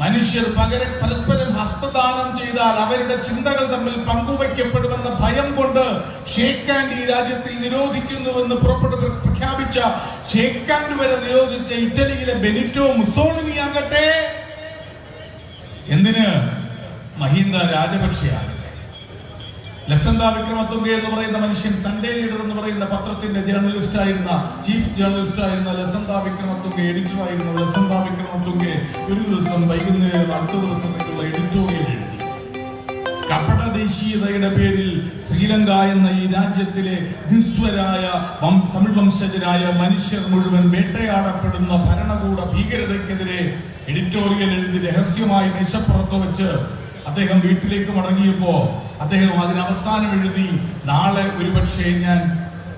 മനുഷ്യർ പരസ്പരം ഹസ്തദാനം ചെയ്താൽ അവരുടെ ചിന്തകൾ തമ്മിൽ പങ്കുവയ്ക്കപ്പെടുമെന്ന ഭയം കൊണ്ട് ഷേക്ക് ഹാൻഡ് ഈ രാജ്യത്തിൽ നിരോധിക്കുന്നുവെന്ന് പ്രഖ്യാപിച്ച, ഷേക്ക് ഹാൻഡ് വരെ നിരോധിച്ച ഇറ്റലിയിലെ ബെനിറ്റോ മുസോളിനി ആകട്ടെ, എന്തിന് മഹിന്ദ രാജപക്ഷയാകട്ടെ, ലസന്ത വിക്രമതുംഗ എന്ന് പറയുന്ന മനുഷ്യൻ, സൺഡേ ലീഡർ എന്ന് പറയുന്ന പത്രത്തിന്റെ ജേർണലിസ്റ്റ് ആയിരുന്ന, ചീഫ് ജേർണലിസ്റ്റ് ആയിരുന്ന ലസന്ത വിക്രമതുംഗ, എഡിറ്റർ ആയിരുന്ന ലസന്ത വിക്രമതുംഗ ഒരു ദിവസം വൈകുന്നേരം അടുത്ത ദിവസത്തേക്കുള്ള എഡിറ്റോറിയൽ എഴുതി. കപട ദേശീയതയുടെ പേരിൽ ശ്രീലങ്ക എന്ന ഈ രാജ്യത്തിലെ നിസ്വരായ തമിഴ് വംശജരായ മനുഷ്യർ മുഴുവൻ വേട്ടയാടപ്പെടുന്ന ഭരണകൂട ഭീകരതയ്ക്കെതിരെ എഡിറ്റോറിയൽ എഴുതി രഹസ്യമായി മേശപ്പുറത്ത് വെച്ച് അദ്ദേഹം വീട്ടിലേക്ക് മടങ്ങിയപ്പോ അദ്ദേഹം അതിന് അവസാനം എഴുതി, നാളെ ഒരുപക്ഷെ ഞാൻ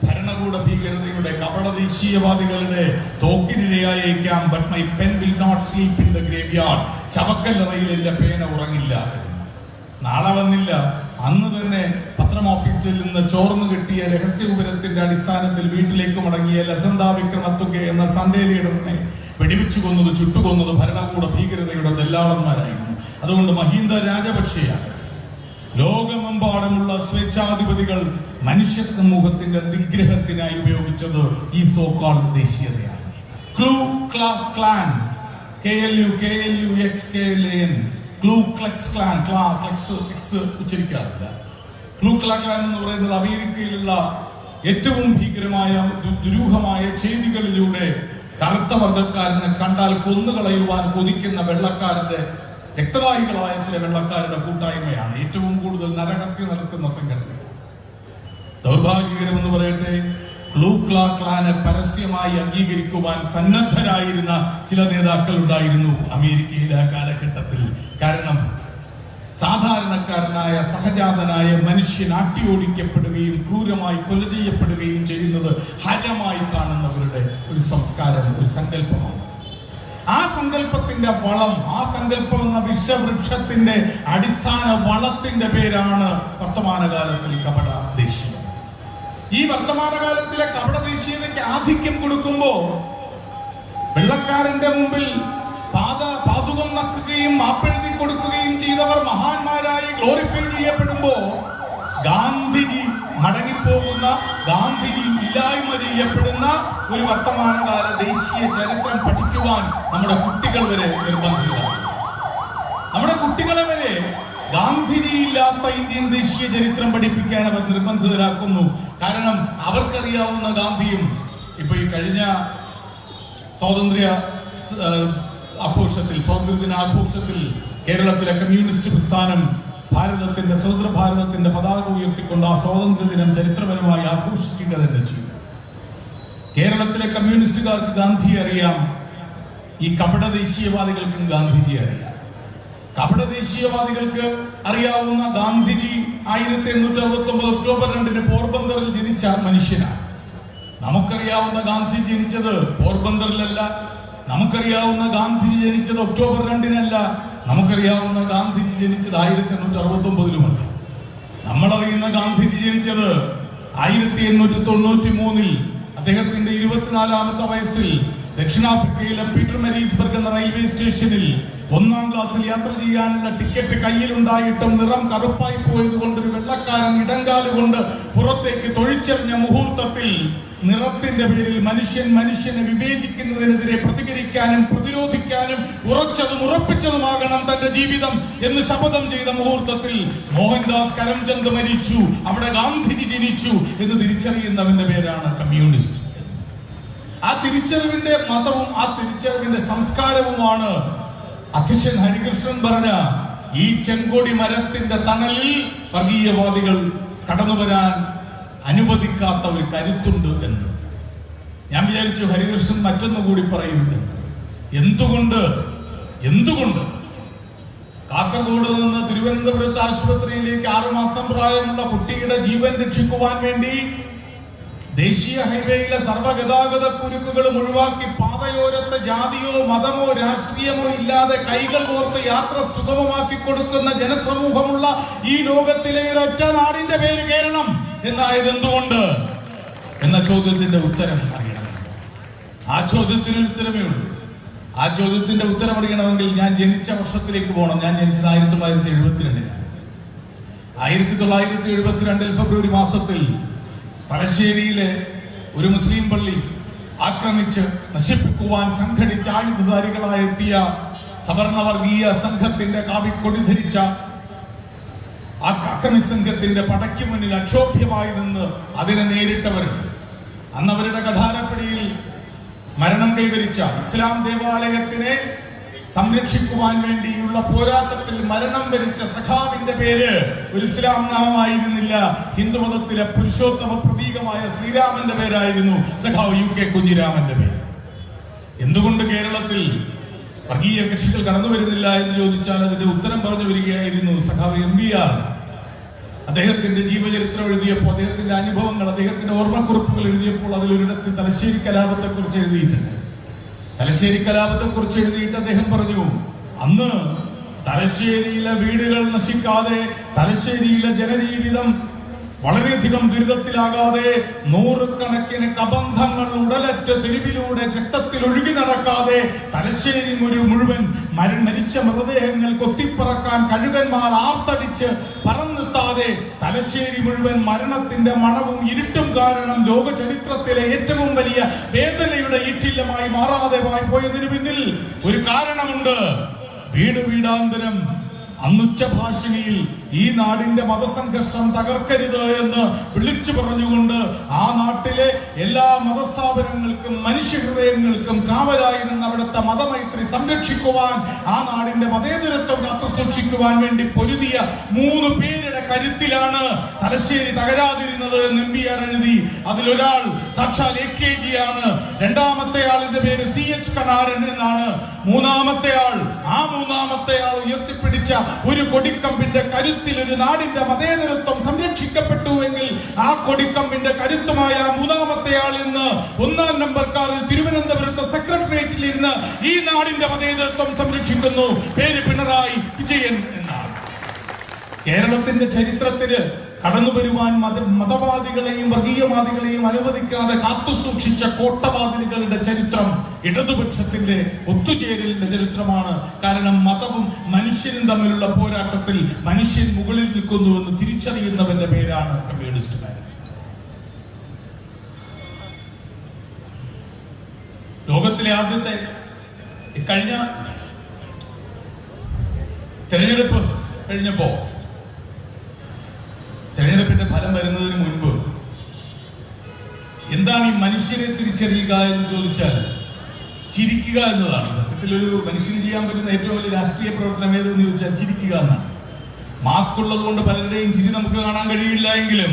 ഭരണകൂട ഭീകരതയുടെ കപട ദേശീയവാദികളുടെ തോക്കിനിരയായേക്കാം, but my pen will not sleep in the graveyard. ശവക്കല്ലറയിൽ എന്റെ പേന ഉറങ്ങില്ല. നാളെ വന്നില്ല. അന്ന് തന്നെ പത്രം ഓഫീസിൽ നിന്ന് ചോർന്നു കിട്ടിയ രഹസ്യ വിവരത്തിന്റെ അടിസ്ഥാനത്തിൽ വീട്ടിലേക്ക് മടങ്ങിയ ലസന്ത വിക്രമത്തുക എന്ന സൺഡേ ലീഡറിനെ വെടിവെച്ചു കൊന്നത്, ചുട്ടുകൊന്നത് ഭരണകൂട ഭീകരതയുടെ ദല്ലാളന്മാരായിരുന്നു. അതുകൊണ്ട് മഹീന്ദ രാജപക്ഷെയാണ് ലോകമെമ്പാടുമുള്ള സ്വേച്ഛാധിപതികൾ മനുഷ്യ സമൂഹത്തിന്റെ നിഗ്രഹത്തിനായി ഉപയോഗിച്ചത് ഈ സോക്കാൾ ദേശീയതയാണ്. Klu Klan, KLUXKLAN, Klu Klux Klan, ഉച്ചരിക്കാറില്ല. ക്ലൂ ക്ലാൻ എന്ന് പറയുന്നത് അമേരിക്കയിലുള്ള ഏറ്റവും ഭീകരമായ ദുരൂഹമായ ചെയ്തികളിലൂടെ കറുത്ത വർഗക്കാരനെ കണ്ടാൽ കൊന്നുകളയുവാൻ കൊതിക്കുന്ന വെള്ളക്കാരുടെ രക്തവാഹികളായ ചില വെള്ളക്കാരുടെ കൂട്ടായ്മയാണ്. ഏറ്റവും കൂടുതൽ നരഹത്യ നടത്തുന്ന സംഘടന. ദൗർഭാഗ്യകരമെന്ന് പറയട്ടെ, ക്ലൂ ക്ലാനെ പരസ്യമായി അംഗീകരിക്കുവാൻ സന്നദ്ധരായിരുന്ന ചില നേതാക്കൾ ഉണ്ടായിരുന്നു അമേരിക്കയിലെ ആ കാലഘട്ടത്തിൽ. കാരണം സാധാരണക്കാരനായ സഹജാതനായ മനുഷ്യൻ അട്ടിയോടിക്കപ്പെടുകയും ക്രൂരമായി കൊല ചെയ്യപ്പെടുകയും ചെയ്യുന്നത് ഹരമായി കാണുന്നവരുടെ ഒരു സംസ്കാരം, ഒരു സങ്കല്പമാണ്. ആ സങ്കല്പത്തിന്റെ വളം, ആ സങ്കല്പം എന്ന വിഷവൃക്ഷത്തിന്റെ അടിസ്ഥാന വളത്തിന്റെ പേരാണ് വർത്തമാനകാലത്തിൽ കപട ദേശീയത. ഈ വർത്തമാനകാലത്തിലെ കപട ദേശീയതയ്ക്ക് ആധിക്യം കൊടുക്കുമ്പോ വെള്ളക്കാരന്റെ മുമ്പിൽ പാതുകം നക്കുകയും മാപ്പെഴുതി കൊടുക്കുകയും ചെയ്തവർ മഹാന്മാരായി ഗ്ലോറിഫൈ ചെയ്യപ്പെടുമ്പോ ഗാന്ധിജി മടങ്ങിപ്പോകുന്ന, ഗാന്ധിജി ഇല്ലായ്മ ചെയ്യപ്പെടുന്ന ഒരു വർത്തമാനകാല ദേശീയ ചരിത്രം പഠിക്കുവാൻ നമ്മുടെ കുട്ടികൾ വരെ നിർബന്ധിതരാണ്. നമ്മുടെ കുട്ടികളെ വരെ ഗാന്ധിജി ഇല്ലാത്ത ഇന്ത്യൻ ദേശീയ ചരിത്രം പഠിപ്പിക്കാൻ അവർ നിർബന്ധിതരാക്കുന്നു. കാരണം അവർക്കറിയാവുന്ന ഗാന്ധിയും ഇപ്പൊ ഈ കഴിഞ്ഞ സ്വാതന്ത്ര്യദിനാഘോഷത്തിൽ കേരളത്തിലെ കമ്മ്യൂണിസ്റ്റ് പ്രസ്ഥാനം ഭാരതത്തിന്റെ സ്വതന്ത്ര ഭാരതത്തിന്റെ പതാക ഉയർത്തിക്കൊണ്ട് ആ സ്വാതന്ത്ര്യദിനം ചരിത്രപരമായി ആഘോഷിക്കുക തന്നെ ചെയ്യും. കേരളത്തിലെ കമ്മ്യൂണിസ്റ്റുകാർക്ക് ഗാന്ധിയെ അറിയാം, ഈ കപട ദേശീയവാദികൾക്കും ഗാന്ധിജി അറിയാം. കപട ദേശീയവാദികൾക്ക് അറിയാവുന്ന ഗാന്ധിജി 1869 ഒക്ടോബർ 2 പോർബന്തറിൽ ജനിച്ച മനുഷ്യനാണ്. നമുക്കറിയാവുന്ന ഗാന്ധി ജനിച്ചത് പോർബന്തറിലല്ല, നമുക്കറിയാവുന്ന ഗാന്ധിജി ജനിച്ചത് ഒക്ടോബർ 2 നമുക്കറിയാവുന്ന ഗാന്ധിജി ജനിച്ചത് 1869 നമ്മളറിയുന്ന ഗാന്ധിജി ജനിച്ചത് 1893 അദ്ദേഹത്തിന്റെ 24ാമത്തെ വയസ്സിൽ ദക്ഷിണാഫ്രിക്കയിലെ പീറ്റർ മരീസ്ബർഗ് എന്ന റെയിൽവേ സ്റ്റേഷനിൽ 1ാം ക്ലാസ്സിൽ യാത്ര ചെയ്യാനുള്ള ടിക്കറ്റ് കയ്യിലുണ്ടായിട്ടും നിറം കറുപ്പായി പോയത് കൊണ്ട് ഒരു വെള്ളക്കാരൻ ഇടങ്കാലുകൊണ്ട് പുറത്തേക്ക് തൊഴിച്ചെറിഞ്ഞ മുഹൂർത്തത്തിൽ നിറത്തിന്റെ പേരിൽ മനുഷ്യനെ വിവേചിക്കുന്നതിനെതിരെ പ്രതികരിക്കാനും പ്രതിരോധിക്കാനും ഉറച്ചതും ഉറപ്പിച്ചതുമാകണം തന്റെ ജീവിതം എന്ന് ശപഥം ചെയ്ത മുഹൂർത്തത്തിൽ മോഹൻദാസ് കരംചന്ദ് മരിച്ചു, അവിടെ ഗാന്ധിജി ജനിച്ചു എന്ന് തിരിച്ചറിയുന്നവന്റെ പേരാണ് കമ്മ്യൂണിസ്റ്റ്. ആ തിരിച്ചറിവിന്റെ മതവും ആ തിരിച്ചറിവിന്റെ സംസ്കാരവുമാണ് അധ്യക്ഷൻ ഹരികൃഷ്ണൻ പറഞ്ഞ ഈ ചെങ്കൊടി മരത്തിന്റെ തണലിൽ വർഗീയവാദികൾ കടന്നു വരാൻ അനുവദിക്കാത്ത ഒരു കരുത്തുണ്ട് എന്ന്. ഞാൻ വിചാരിച്ചു ഹരികൃഷ്ണൻ മറ്റൊന്നുകൂടി പറയുന്നത്, എന്തുകൊണ്ട് കാസർഗോഡ് നിന്ന് തിരുവനന്തപുരത്ത് ആശുപത്രിയിലേക്ക് 6 മാസം പ്രായമുള്ള കുട്ടിയുടെ ജീവൻ രക്ഷിക്കുവാൻ വേണ്ടി ദേശീയ ഹൈവേയിലെ സർവ്വഗതാഗത കുരുക്കുകളും ഒഴിവാക്കി പാതയോരത്തെ ജാതിയോ മതമോ രാഷ്ട്രീയമോ ഇല്ലാതെ കൈകൾ കോർത്ത് യാത്ര സുഗമമാക്കി കൊടുക്കുന്ന ജനസമൂഹമുള്ള ഈ ലോകത്തിലെ ഒരൊറ്റ നാടിന്റെ പേര് കേരളം എന്നായത് എന്തുകൊണ്ട് എന്ന ചോദ്യത്തിന്റെ ഉത്തരം അറിയണം. ആ ചോദ്യത്തിന് ഉത്തരമേ ഉള്ളൂ. ആ ചോദ്യത്തിന്റെ ഉത്തരം അറിയണമെങ്കിൽ ഞാൻ ജനിച്ച വർഷത്തിലേക്ക് പോകണം. ഞാൻ ജനിച്ചത് 1972. 1972 ഫെബ്രുവരി മാസത്തിൽ തലശ്ശേരിയിലെ ഒരു മുസ്ലിം പള്ളി ആക്രമിച്ച് നശിപ്പിക്കുവാൻ സംഘടിച്ച ആയുധധാരികളായെത്തിയ സവർണവർഗീയ സംഘത്തിന്റെ കാവിക്കൊടി ധരിച്ച ആ അക്രമി സംഘത്തിന്റെ പടയ്ക്ക് മുന്നിൽ അക്ഷോഭ്യമായി നിന്ന് അതിനെ നേരിട്ടവരുണ്ട്. അന്ന് അവരുടെ കഠാരപ്പടിയിൽ മരണം കൈവരിച്ച ഇസ്ലാം ദേവാലയത്തിനെ സംരക്ഷിക്കുവാൻ വേണ്ടിയുള്ള പോരാട്ടത്തിൽ മരണം വരിച്ച സഖാവിന്റെ പേര് ഒരു ഇസ്ലാം നാമമായിരുന്നില്ല. ഹിന്ദുമതത്തിലെ പുരുഷോത്തമ പ്രതീകമായ ശ്രീരാമന്റെ പേരായിരുന്നു സഖാവ് UK കുഞ്ഞിരാമന്റെ പേര്. എന്തുകൊണ്ട് കേരളത്തിൽ വർഗീയ കക്ഷികൾ കടന്നു വരുന്നില്ല എന്ന് ചോദിച്ചാൽ അതിന്റെ ഉത്തരം പറഞ്ഞു വരികയായിരുന്നു സഖാവ് MVR. അദ്ദേഹത്തിന്റെ ജീവചരിത്രം എഴുതിയപ്പോൾ, അദ്ദേഹത്തിന്റെ അനുഭവങ്ങൾ, അദ്ദേഹത്തിന്റെ ഓർമ്മക്കുറിപ്പുകൾ എഴുതിയപ്പോൾ അതിലൊരിടത്ത് തലശ്ശേരി കലാപത്തെ കുറിച്ച് എഴുതിയിട്ടുണ്ട്. തലശ്ശേരി കലാപത്തെ കുറിച്ച് എഴുതിയിട്ട് അദ്ദേഹം പറഞ്ഞു, അന്ന് തലശ്ശേരിയിലെ വീടുകൾ നശിക്കാതെ, തലശ്ശേരിയിലെ ജനജീവിതം വളരെയധികം ദുരിതത്തിലാകാതെ, നൂറുകണക്കിന് കബന്ധങ്ങൾ ഉടലറ്റ് തെരുവിലൂടെ രക്തത്തിൽ ഒഴുകി നടക്കാതെ, തലശ്ശേരി മുഴുവൻ മരിച്ച മൃതദേഹങ്ങൾ കൊത്തിപ്പറക്കാൻ കഴുകന്മാർ ആർത്തടിച്ച് പറന്നെത്താതെ, തലശ്ശേരി മുഴുവൻ മരണത്തിന്റെ മണവും ഇരുട്ടും കാരണം ലോക ചരിത്രത്തിലെ ഏറ്റവും വലിയ വേദനയുടെ ഈറ്റില്ലമായി മാറാതെ പോയതിനു പിന്നിൽ ഒരു കാരണമുണ്ട്. വീട് വീടാന്തരം അന്നുച്ചഭാഷിണിയിൽ ഈ നാടിന്റെ മതസംഘർഷം തകർക്കരുത് എന്ന് വിളിച്ചു പറഞ്ഞുകൊണ്ട് ആ നാട്ടിലെ എല്ലാ മതസ്ഥാപനങ്ങൾക്കും മനുഷ്യഹൃദയങ്ങൾക്കും കാവലായി നിന്ന് അവിടുത്തെ മതമൈത്രി സംരക്ഷിക്കുവാൻ, ആ നാടിന്റെ മതേതരത്വം കാത്തുസൂക്ഷിക്കുവാൻ വേണ്ടി പൊരുതിയ 3 പേരുടെ കരുത്തിലാണ് തലശ്ശേരി തകരാതിരുന്നത് എന്ന് എംപിആർ എഴുതി. അതിലൊരാൾ സാക്ഷാൽ AKG ആണ്. രണ്ടാമത്തെ ആളിന്റെ പേര് CH കണാരൻ എന്നാണ്. മൂന്നാമത്തെ ആൾ ഉയർത്തിപ്പിടിച്ച ഒരു കൊടിക്കമ്പിന്റെ കരുത്തിൽ ഒരു നാടിന്റെ മതേതരത്വം സംരക്ഷിക്കപ്പെട്ടുവെങ്കിൽ ആ കൊടിക്കമ്പിന്റെ കരുത്തുമായ മൂന്നാമത്തെ ആൾ ഇന്ന് 1-ാം നമ്പർ കാറിൽ തിരുവനന്തപുരത്തെ സെക്രട്ടേറിയറ്റിൽ ഇരുന്ന് ഈ നാടിന്റെ മതേതരത്വം സംരക്ഷിക്കുന്നു. പേര് പിണറായി വിജയൻ എന്നാണ്. കേരളത്തിന്റെ ചരിത്രത്തിന് കടന്നു വരുവാൻ മതവാദികളെയും വർഗീയവാദികളെയും അനുവദിക്കാതെ കാത്തുസൂക്ഷിച്ച കോട്ടവാതിലുകളുടെ ചരിത്രം ഇടതുപക്ഷത്തിന്റെ ഒത്തുചേരലിന്റെ ചരിത്രമാണ്. കാരണം മതവും മനുഷ്യനും തമ്മിലുള്ള പോരാട്ടത്തിൽ മനുഷ്യൻ മുകളിൽ നിൽക്കുന്നുവെന്ന് തിരിച്ചറിയുന്നവന്റെ പേരാണ് കമ്മ്യൂണിസ്റ്റുകാരൻ. ലോകത്തിലെ ആദ്യത്തെ കഴിഞ്ഞ തെരഞ്ഞെടുപ്പ് കഴിഞ്ഞപ്പോ, തെരഞ്ഞെടുപ്പിന്റെ ഫലം വരുന്നതിന് മുൻപ് എന്താണ് ഈ മനുഷ്യരെ തിരിച്ചറിയുക എന്ന് ചോദിച്ചാൽ ചിരിക്കുക എന്നതാണ്. സത്യത്തിൽ ഒരു മനുഷ്യന് ചെയ്യാൻ പറ്റുന്ന ഏറ്റവും വലിയ രാഷ്ട്രീയ പ്രവർത്തനം ഏതെന്ന് ചോദിച്ചാൽ ചിരിക്കുക എന്നാണ്. മാസ്ക് ഉള്ളത് കൊണ്ട് പലരുടെയും ചിരി നമുക്ക് കാണാൻ കഴിയില്ല എങ്കിലും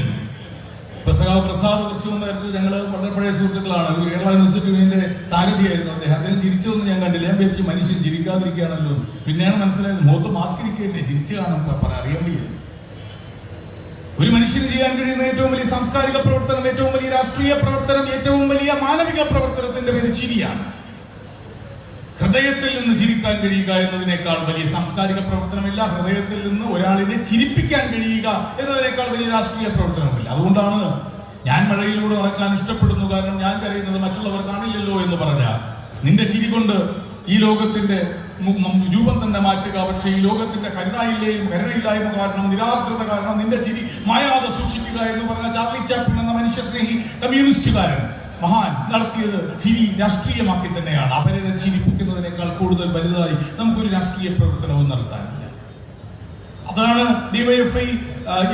പ്രസാദ് കുറച്ചു മുമ്പ് ഞങ്ങൾ വളരെ പഴയ സുഹൃത്തുക്കളാണ്. ഒരു കേരള യൂണിവേഴ്സിറ്റിന്റെ സാരഥിയായിരുന്നു അദ്ദേഹം ചിരിച്ചതൊന്നും ഞാൻ കണ്ടില്ല. ഞാൻ വിചാരിച്ചു മനുഷ്യൻ ചിരിക്കാതിരിക്കുകയാണല്ലോ. പിന്നെയാണ് മനസ്സിലായത് മുഖത്ത് മാസ്ക് ഇരിക്കുകയല്ലേ, ചിരിച്ചു കാണാൻ അറിയാൻ വയ്യ. ഒരു മനുഷ്യന് ചെയ്യാൻ കഴിയുന്ന ഏറ്റവും വലിയ സാംസ്കാരിക പ്രവർത്തനം, ഏറ്റവും വലിയ രാഷ്ട്രീയ പ്രവർത്തനം, ഏറ്റവും വലിയ മാനവിക പ്രവർത്തനത്തിന്റെ പേര് ചിരിയാണ്. ഹൃദയത്തിൽ നിന്ന് ചിരിക്കാൻ കഴിയുക എന്നതിനേക്കാൾ വലിയ സാംസ്കാരിക പ്രവർത്തനമില്ല. ഹൃദയത്തിൽ നിന്ന് ഒരാളിനെ ചിരിപ്പിക്കാൻ കഴിയുക എന്നതിനേക്കാൾ വലിയ രാഷ്ട്രീയ പ്രവർത്തനമില്ല. അതുകൊണ്ടാണ് ഞാൻ മഴയിലൂടെ നടക്കാൻ ഇഷ്ടപ്പെടുന്നു. കാരണം ഞാൻ കരയുന്നത് മറ്റുള്ളവർ കാണില്ലല്ലോ എന്ന് പറഞ്ഞാൽ, നിന്റെ ചിരി കൊണ്ട് ഈ ലോകത്തിന്റെ രൂപം തന്നെ മാറ്റുക. പക്ഷേ ഈ ലോകത്തിന്റെ കരുണയില്ലായ്മ കാരണം, നിരാർദ്രത കാരണം നിന്റെ ചിരി മായാതെ സൂക്ഷിക്കുക എന്ന് പറഞ്ഞ ചാർലി ചാപ്ലിൻ എന്ന മനുഷ്യസ്നേഹി കമ്മ്യൂണിസ്റ്റുകാരൻ മഹാൻ നടത്തിയത് ചിരി രാഷ്ട്രീയമാക്കി തന്നെയാണ്. അവരെ ചിരിപ്പിക്കുന്നതിനേക്കാൾ കൂടുതൽ വലുതായി നമുക്കൊരു രാഷ്ട്രീയ പ്രവർത്തനവും നടത്താനില്ല. അതാണ് ഡിവൈഎഫ്ഐ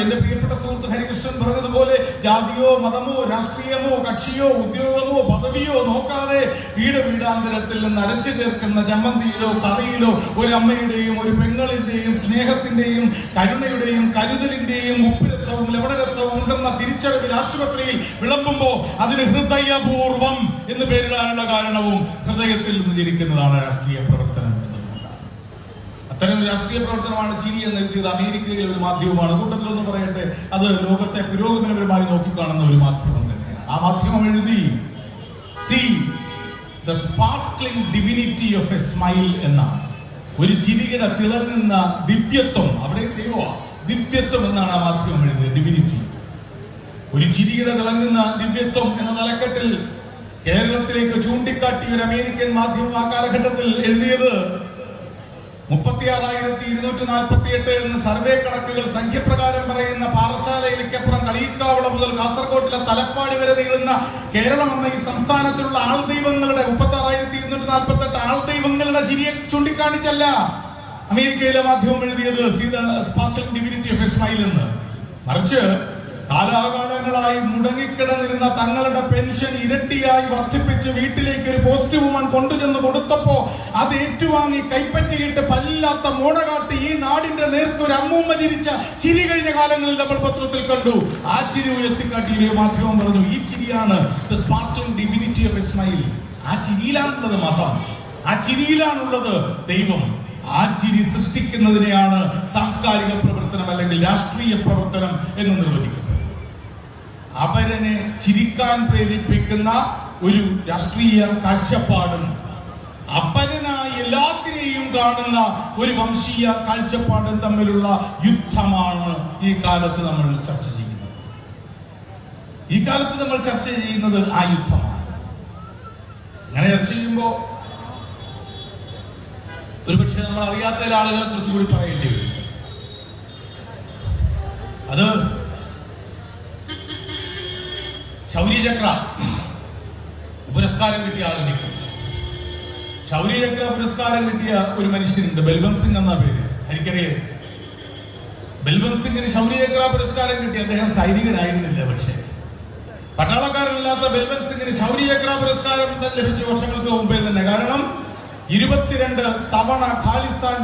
എന്റെ പ്രിയപ്പെട്ട സുഹൃത്ത് ഹരികൃഷ്ണൻ പറഞ്ഞതുപോലെ ജാതിയോ മതമോ രാഷ്ട്രീയമോ കക്ഷിയോ ഉദ്യോഗമോ പദവിയോ നോക്കാതെ വീടാന്തരത്തിൽ നിന്ന് അരച്ചു ചേർക്കുന്ന ചമ്മന്തിയിലോ കറിയിലോ ഒരു അമ്മയുടെയും ഒരു പെങ്ങളിന്റെയും സ്നേഹത്തിന്റെയും കരുണയുടെയും കരുതലിന്റെയും ഉപ്പുരസവും ലവണരസവും ഉണ്ടെന്ന തിരിച്ചറിവിൽ ആശുപത്രിയിൽ വിളമ്പുമ്പോ അതിന് ഹൃദയപൂർവം എന്ന് പേരിടാനുള്ള കാരണവും ഹൃദയത്തിൽ നിന്ന് ജനിക്കുന്നതാണ് രാഷ്ട്രീയ പ്രവർത്തനം. അത്തരം രാഷ്ട്രീയ പ്രവർത്തനമാണ് ചിരി എന്ന് എഴുതിയത് അമേരിക്കയിലെ ഒരു മാധ്യമമാണ്. കൂട്ടത്തിലൊന്ന് പറയട്ടെ, അത് ലോകത്തെ പുരോഗമനപരമായി നോക്കിക്കാണുന്ന ഒരു മാധ്യമം തന്നെയാണ്. ആ മാധ്യമം എഴുതി, "See the sparkling divinity of a smile" എന്നാണ്. ഒരു ചിരിയുടെ തിളങ്ങുന്ന ദിവ്യത്വം, അവിടെ ദിവ്യത്വം എന്നാണ് ആ മാധ്യമം എഴുതിയത്. ഡിവിനിറ്റി, ഒരു ചിരിയുടെ തിളങ്ങുന്ന ദിവ്യത്വം എന്ന തലക്കെട്ടിൽ കേരളത്തിലേക്ക് ചൂണ്ടിക്കാട്ടിയ ഒരു അമേരിക്കൻ മാധ്യമം ആ കാലഘട്ടത്തിൽ എഴുതിയത് 36,248 എന്ന് സർവേ കണക്കുകൾ സംഖ്യപ്രകാരം പറയുന്ന പാറശാലയിലേക്കപ്പുറം കളിയിക്കാവള മുതൽ കാസർഗോട്ടിലെ തലപ്പാടി വരെ നീളുന്ന കേരളം എന്ന ഈ സംസ്ഥാനത്തിലുള്ള ആൾദൈവങ്ങളുടെ 36,248 ആൾദൈവങ്ങളുടെ ചിരിയെ ചൂണ്ടിക്കാണിച്ചല്ല അമേരിക്കയിലെ മാധ്യമം എഴുതിയത് "See the sparkling divinity of a smile" എന്ന്. മറിച്ച് കാലാകാലങ്ങളായി മുടങ്ങിക്കിടന്നിരുന്ന തങ്ങളുടെ പെൻഷൻ ഇരട്ടിയായി വർദ്ധിപ്പിച്ച് വീട്ടിലേക്ക് ഒരു പോസ്റ്റ് വുമൺ കൊണ്ടുചെന്ന് കൊടുത്തപ്പോ അത് ഏറ്റുവാങ്ങി കൈപ്പറ്റിയിട്ട് പല്ലില്ലാത്ത മോണകാട്ടി ഈ നാടിന്റെ നേർക്ക് ഒരു അമ്മൂമ്മ ചിരിച്ച ചിരി കഴിഞ്ഞ കാലങ്ങളിൽ നമ്മൾ പത്രത്തിൽ കണ്ടു. ആ ചിരി ഉയർത്തിക്കാട്ടിയ മാധ്യമം പറഞ്ഞു, ഈ ചിരിയാണ് the sparkling divinity of a smile. ആ ചിരിയിലാണുള്ളത് മതം, ആ ചിരിയിലാണുള്ളത് ദൈവം, ആ ആ ചിരി സൃഷ്ടിക്കുന്നതിനെയാണ് സാംസ്കാരിക പ്രവർത്തനം അല്ലെങ്കിൽ രാഷ്ട്രീയ പ്രവർത്തനം എന്ന് നിർവചിക്കുന്നത്. അപരനെ ചിരിക്കാൻ പ്രേരിപ്പിക്കുന്ന ഒരു രാഷ്ട്രീയ കാഴ്ചപ്പാടും അപരനായി എല്ലാത്തിനെയും കാണുന്ന ഒരു വംശീയ കാഴ്ചപ്പാടും തമ്മിലുള്ള യുദ്ധമാണ് ഈ കാലത്ത് നമ്മൾ ചർച്ച ചെയ്യുന്നത്. ഈ കാലത്ത് നമ്മൾ ചർച്ച ചെയ്യുന്നത് ആ യുദ്ധമാണ്. അങ്ങനെ ചർച്ച ചെയ്യുമ്പോൾ ഒരുപക്ഷെ നമ്മൾ അറിയാത്ത ചില ആളുകളെ കുറിച്ച് കൂടി പറയേണ്ടി വരും. അത് ശൗര്യചക്ര പുരസ്കാരം കിട്ടിയ ആളിനെ കുറിച്ച്. ശൗര്യചക്ര പുരസ്കാരം കിട്ടിയ ഒരു മനുഷ്യനുണ്ട്, ബൽവന്ത് സിംഗ് എന്ന പേര്. എനിക്കറിയാം, ബൽവന്ത് സിംഗിന് ശൗര്യചക്ര പുരസ്കാരം കിട്ടി. അദ്ദേഹം സൈനികനായിരുന്നില്ല, പക്ഷേ പട്ടാളക്കാരനല്ലാത്ത ബൽവന്ത് സിംഗിന് ശൗര്യചക്ര പുരസ്കാരം ലഭിച്ച വർഷങ്ങൾക്ക് മുമ്പേ തന്നെ. കാരണം 22 തവണ ഖാലിസ്ഥാൻ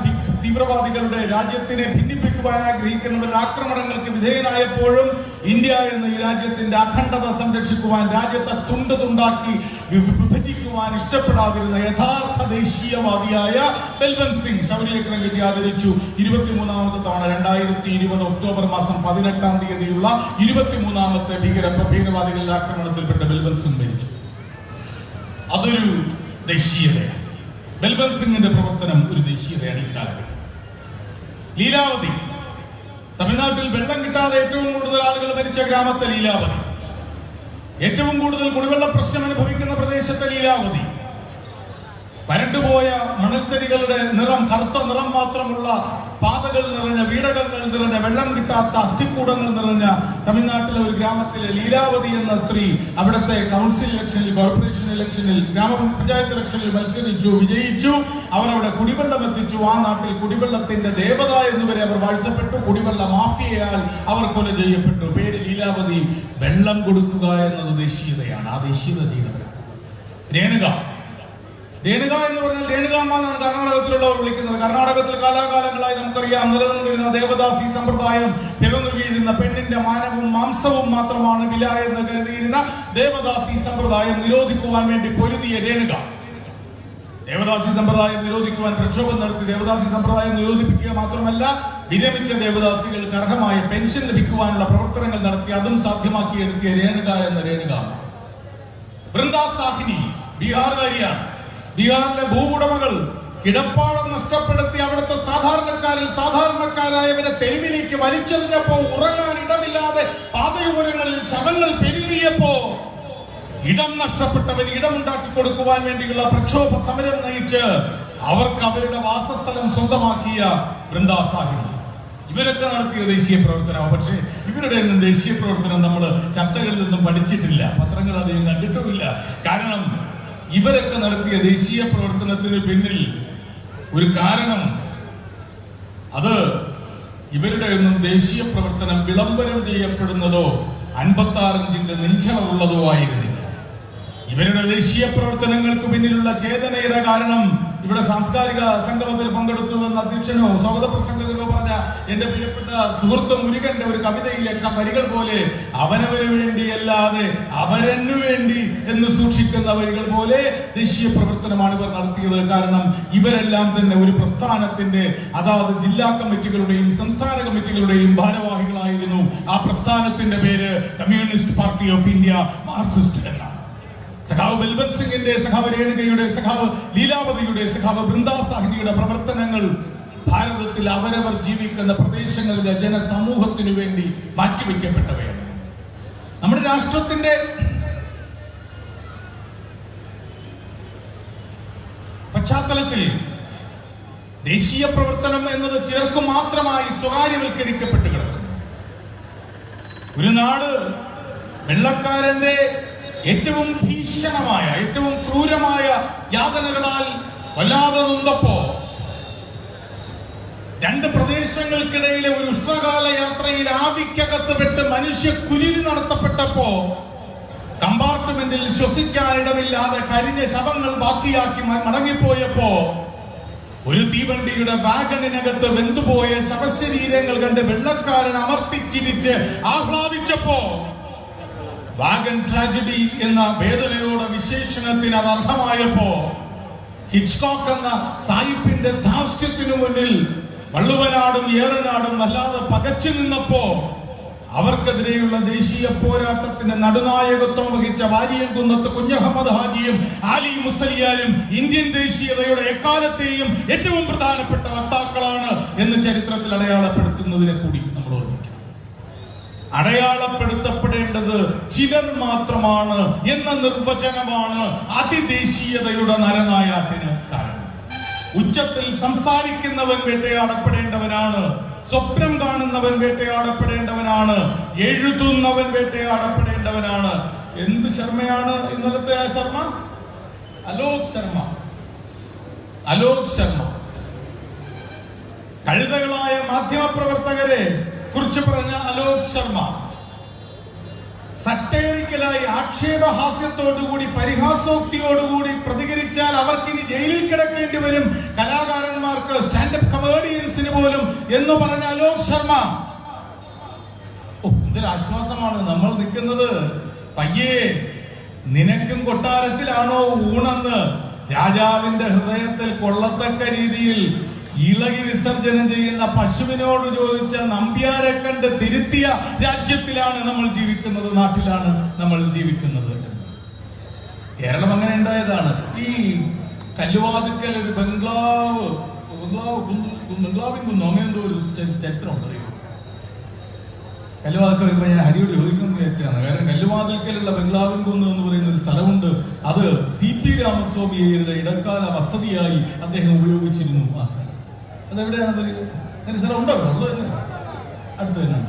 തീവ്രവാദികളുടെ രാജ്യത്തിനെ ഭിന്നിപ്പിക്കുവാൻ ആഗ്രഹിക്കുന്നവരുടെ ആക്രമണങ്ങൾക്ക് വിധേയനായപ്പോഴും ഇന്ത്യ എന്ന ഈ രാജ്യത്തിന്റെ അഖണ്ഡത സംരക്ഷിക്കുവാൻ, രാജ്യത്തെ തുണ്ട് തുണ്ടാക്കി വിഭജിക്കുവാൻ ഇഷ്ടപ്പെടാതിരുന്ന യഥാർത്ഥ ദേശീയവാദിയായ ബൽവന്ത് സിംഗ് ശൗര്യചക്രം കിട്ടി ആദരിച്ചു. 23ാമത്തെ തവണ 2020 ഒക്ടോബർ മാസം 18-ാം തീയതിയുള്ള 23ാമത്തെ ഭീകരവാദികളുടെ ആക്രമണത്തിൽപ്പെട്ട ബൽവന്ത് സിംഗ് മരിച്ചു. അതൊരു ദേശീയതയാണ്. ബൽവന്ത് സിംഗിന്റെ പ്രവർത്തനം ഒരു ദേശീയതയാണ് ഈ കാലഘട്ടം. ലീലാവതി, തമിഴ്നാട്ടിൽ വെള്ളം കിട്ടാതെ ഏറ്റവും കൂടുതൽ ആളുകൾ മരിച്ച ഗ്രാമത്തെ ലീലാവതി, ഏറ്റവും കൂടുതൽ കുടിവെള്ള പ്രശ്നം അനുഭവിക്കുന്ന പ്രദേശത്തെ ലീലാവതി, വരണ്ടുപോയ മണൽത്തരികളുടെ നിറം, കറുത്ത നിറം മാത്രമുള്ള പാതകൾ നിറഞ്ഞ, വീടകങ്ങൾ നിറഞ്ഞ, വെള്ളം കിട്ടാത്ത അസ്ഥിക്കൂടങ്ങൾ നിറഞ്ഞ തമിഴ്നാട്ടിലെ ഒരു ഗ്രാമത്തിലെ ലീലാവതി എന്ന സ്ത്രീ അവിടുത്തെ കൗൺസിൽ ഇലക്ഷനിൽ, കോർപ്പറേഷൻ ഇലക്ഷനിൽ, ഗ്രാമപഞ്ചായത്ത് ഇലക്ഷനിൽ മത്സരിച്ചു, വിജയിച്ചു. അവർ അവിടെ കുടിവെള്ളം എത്തിച്ചു. ആ നാട്ടിൽ കുടിവെള്ളത്തിന്റെ ദേവത എന്നുവരെ അവർ വാഴ്ത്തപ്പെട്ടു. കുടിവെള്ള മാഫിയയാൽ അവർ കൊല ചെയ്യപ്പെട്ടു. പേര് ലീലാവതി. വെള്ളം കൊടുക്കുക എന്നത് ദേശീയതയാണ്. ആ ദേശീയത ചെയ്യുന്നവരാണ്. രേണുക എന്ന് പറഞ്ഞാൽ രേണുകാമ്മ എന്നാണ് കർണാടകത്തിലുള്ളവർ വിളിക്കുന്നത്. കർണാടകത്തിൽ കാലാകാലങ്ങളായി നമുക്കറിയാം നിലനിന്നിരുന്ന ദേവദാസി സമ്പ്രദായം, പിറന്നു വീഴുന്ന പെണ്ണിന്റെ മാനവും മാംസവും മാത്രമാണ് വില എന്ന് കരുതിയിരുന്ന ദേവദാസി സമ്പ്രദായം നിരോധിക്കുവാൻ വേണ്ടി പൊരുതിയ രേണുക, ദേവദാസി സമ്പ്രദായം നിരോധിക്കുവാൻ പ്രക്ഷോഭം നടത്തി. ദേവദാസി സമ്പ്രദായം നിരോധിപ്പിക്കുക മാത്രമല്ല, വിരമിച്ച ദേവദാസികൾക്ക് അർഹമായ പെൻഷൻ ലഭിക്കുവാനുള്ള പ്രവർത്തനങ്ങൾ നടത്തി. അതും സാധ്യമാക്കിയെടുത്തിയ രേണുക എന്ന രേണുകാമ്മ. വൃന്ദാ സാഹിനി ബീഹാറുകാരിയാണ്. ബീഹാറിലെ ഭൂവുടമകൾ കിടപ്പാടം നഷ്ടപ്പെടുത്തി അവിടുത്തെ സാധാരണക്കാരായവരെ തെരുവിലേക്ക് വലിച്ചെറിഞ്ഞപ്പോ, ഉറങ്ങാൻ ഇടമില്ലാതെ പാതയോരങ്ങളിൽ ശവങ്ങൾ പെരുകിയപ്പോ, ഇടം നഷ്ടപ്പെട്ടവർ ഇടമുണ്ടാക്കി കൊടുക്കുവാൻ വേണ്ടിയുള്ള പ്രക്ഷോഭ സമരം നയിച്ച് അവർക്ക് അവരുടെ വാസസ്ഥലം സ്വന്തമാക്കിയ വൃന്ദാ സാഹിനി. ഇവരൊക്കെ നടത്തിയ ദേശീയ പ്രവർത്തനമാണ്. പക്ഷേ ഇവരുടെ ഒന്നും ദേശീയ പ്രവർത്തനം നമ്മൾ ചർച്ചകളിൽ നിന്നും പഠിച്ചിട്ടില്ല, പത്രങ്ങൾ അധികം കണ്ടിട്ടുമില്ല. കാരണം ഇവരൊക്കെ നടത്തിയ ദേശീയ പ്രവർത്തനത്തിന് പിന്നിൽ ഒരു കാരണം, അത് ഇവരുടെ ഒന്നും ദേശീയ പ്രവർത്തനം വിളംബരം ചെയ്യപ്പെടുന്നതോ 56 ഇഞ്ചിന്റെ നെഞ്ചളവുള്ളതോ ആയിരുന്നില്ല. ഇവരുടെ ദേശീയ പ്രവർത്തനങ്ങൾക്ക് പിന്നിലുള്ള ചേതനയുടെ കാരണം ഇവിടെ സാംസ്കാരിക സംഗമത്തിൽ പങ്കെടുത്തുവെന്ന് അധ്യക്ഷനോ സ്വാഗത പ്രസംഗകനോ പറഞ്ഞ എന്റെ പ്രിയപ്പെട്ട സുഹൃത്ത് മുരുകന്റെ ഒരു കവിതയിലെ വരികൾ പോലെ, അവനവന് വേണ്ടിയല്ലാതെ അവരനു വേണ്ടി എന്ന് സൂക്ഷിക്കുന്ന വരികൾ പോലെ ദേശീയ പ്രവർത്തനമാണ് ഇവർ നടത്തിയത്. കാരണം ഇവരെല്ലാം തന്നെ ഒരു പ്രസ്ഥാനത്തിന്റെ, അതാത് ജില്ലാ കമ്മിറ്റികളുടെയും സംസ്ഥാന കമ്മിറ്റികളുടെയും ഭാരവാഹികളായിരുന്നു. ആ പ്രസ്ഥാനത്തിന്റെ പേര് communist party of India, Marxist എന്നാണ്. സഖാവ് ബൽവന്ത് സിംഗിന്റെ, സഖാവ് രേണുകയുടെ, സഖാവ് ലീലാവതിയുടെ, സഖാവ് വൃന്ദാ സാഹിനിയുടെ പ്രവർത്തനങ്ങൾ ഭാരതത്തിൽ അവരവർ ജീവിക്കുന്ന പ്രദേശങ്ങളിലെ ജനസമൂഹത്തിനു വേണ്ടി മാറ്റിവെക്കപ്പെട്ടവയാണ്. നമ്മുടെ രാഷ്ട്രത്തിന്റെ പശ്ചാത്തലത്തിൽ ദേശീയ പ്രവർത്തനം എന്നത് ചിലർക്ക് മാത്രമായി സ്വകാര്യവൽക്കരിക്കപ്പെട്ട് കിടക്കുന്നു. ഒരു നാട് വെള്ളക്കാരന്റെ ഏറ്റവും ഭീഷണമായ, ഏറ്റവും ക്രൂരമായ യാതനകളാൽ വല്ലാതെ നൊന്തപ്പോ, 2 പ്രദേശങ്ങൾക്കിടയിലെ ഒരു ഉഷ്ണകാല യാത്രയിൽ ആവിക്കകത്ത് പെട്ട് മനുഷ്യ കുരുതി നടത്തപ്പെട്ടപ്പോ, കമ്പാർട്ട്മെന്റിൽ ശ്വസിക്കാനിടമില്ലാതെ കരിഞ്ഞ ശവങ്ങൾ ബാക്കിയാക്കി മടങ്ങിപ്പോയപ്പോ, ഒരു തീവണ്ടിയുടെ വാഗണിനകത്ത് വെന്തുപോയ ശവശരീരങ്ങൾ കണ്ട് വെള്ളക്കാരൻ അമർത്തിച്ചിരിച്ച് ആഹ്ലാദിച്ചപ്പോ, വാഗൺ ട്രാജഡി എന്ന വേദനയുടെ വിശേഷണത്തിന് അത് അർഹമായപ്പോ, ഹിച്ച്കോക്ക് എന്ന സായിപ്പിന്റെ ധാർഷ്ട്യത്തിനു മുന്നിൽ വള്ളുവനാടും ഏറനാടും വല്ലാതെ പകച്ചു നിന്നപ്പോ അവർക്കെതിരെയുള്ള ദേശീയ പോരാട്ടത്തിന് നടുനായകത്വം വഹിച്ച വാരിയംകുന്നത്ത് കുഞ്ഞഹമ്മദ് ഹാജിയും ആലി മുസലിയാരും ഇന്ത്യൻ ദേശീയതയുടെ എക്കാലത്തെയും ഏറ്റവും പ്രധാനപ്പെട്ട വക്താക്കളാണ് എന്ന് ചരിത്രത്തിൽ അടയാളപ്പെടുത്തുന്നതിനെ കൂടി നമ്മൾ ഓർമ്മിക്കണം. അടയാളപ്പെടുത്തപ്പെടേണ്ടത് ചിലർ മാത്രമാണ് എന്ന നിർവചനമാണ് അതിദേശീയതയുടെ നരനായാട്ടിന് കാരണം. ഉച്ചത്തിൽ സംസാരിക്കുന്നവൻ വേട്ടയാടപ്പെടേണ്ടവനാണ്, സ്വപ്നം കാണുന്നവൻ വേട്ടയാടപ്പെടേണ്ടവനാണ്, എഴുതുന്നവൻ വേട്ടയാടപ്പെടേണ്ടവനാണ്. എന്ത് ശർമ്മയാണ് ഇന്നലത്തെ ആ ശർമ്മ? അലോക് ശർമ്മ. കഴുതകളായ മാധ്യമപ്രവർത്തകരെ കുറിച്ച് പറഞ്ഞ അലോക് ശർമ്മ സട്ടേറിക്കലായി ആക്ഷേപഹാസ്യത്തോടുകൂടി പരിഹാസോക്തിയോടുകൂടി പ്രതികരിച്ചാൽ അവർക്കിനി ജയിലിൽ കിടക്കേണ്ടി വരും, കലാകാരന്മാർക്ക്, സ്റ്റാൻഡപ്പ് കൊമേഡിയൻസിന് പോലും എന്ന് പറഞ്ഞ അലോക് ശർമ്മ. എന്തൊരു ആശ്വാസമാണ് നമ്മൾ നിൽക്കുന്നത്. പയ്യേ, നിനക്കും കൊട്ടാരത്തിലാണോ ഊണെന്ന് രാജാവിന്റെ ഹൃദയത്തിൽ കൊള്ളത്തക്ക രീതിയിൽ ഇളകി വിസർജനം ചെയ്യുന്ന പശുവിനോട് ചോദിച്ച നമ്പ്യാരെ കണ്ട് തിരുത്തിയ രാജ്യത്തിലാണ് നമ്മൾ ജീവിക്കുന്നത്, നാട്ടിലാണ് നമ്മൾ ജീവിക്കുന്നത്. കേരളം അങ്ങനെ ഉണ്ടായതാണ്. ഈ കല്ലുവാതുക്കൽ ഒരു ബംഗ്ലാവിൻ കുന്നോ അങ്ങനെ എന്തോ ഒരു ചരിത്രമുണ്ട്, അറിയോ? കല്ലുവാതുക്കൽ വരുമ്പോ ഞാൻ ഹരിയോട് ചോദിക്കുന്നത് വെച്ചാണ്. കാരണം കല്ലുവാതുക്കലുള്ള ബംഗ്ലാവിൻ കുന്ന് എന്ന് പറയുന്ന ഒരു സ്ഥലമുണ്ട്. അത് CP രാമസ്വാമിയുടെ ഇടക്കാല വസതിയായി അദ്ദേഹം ഉപയോഗിച്ചിരുന്നു. ആ സ്ഥലം അതെവിടെയാണ്? അങ്ങനെ സ്ഥലം ഉണ്ടോ? അടുത്ത് തന്നെ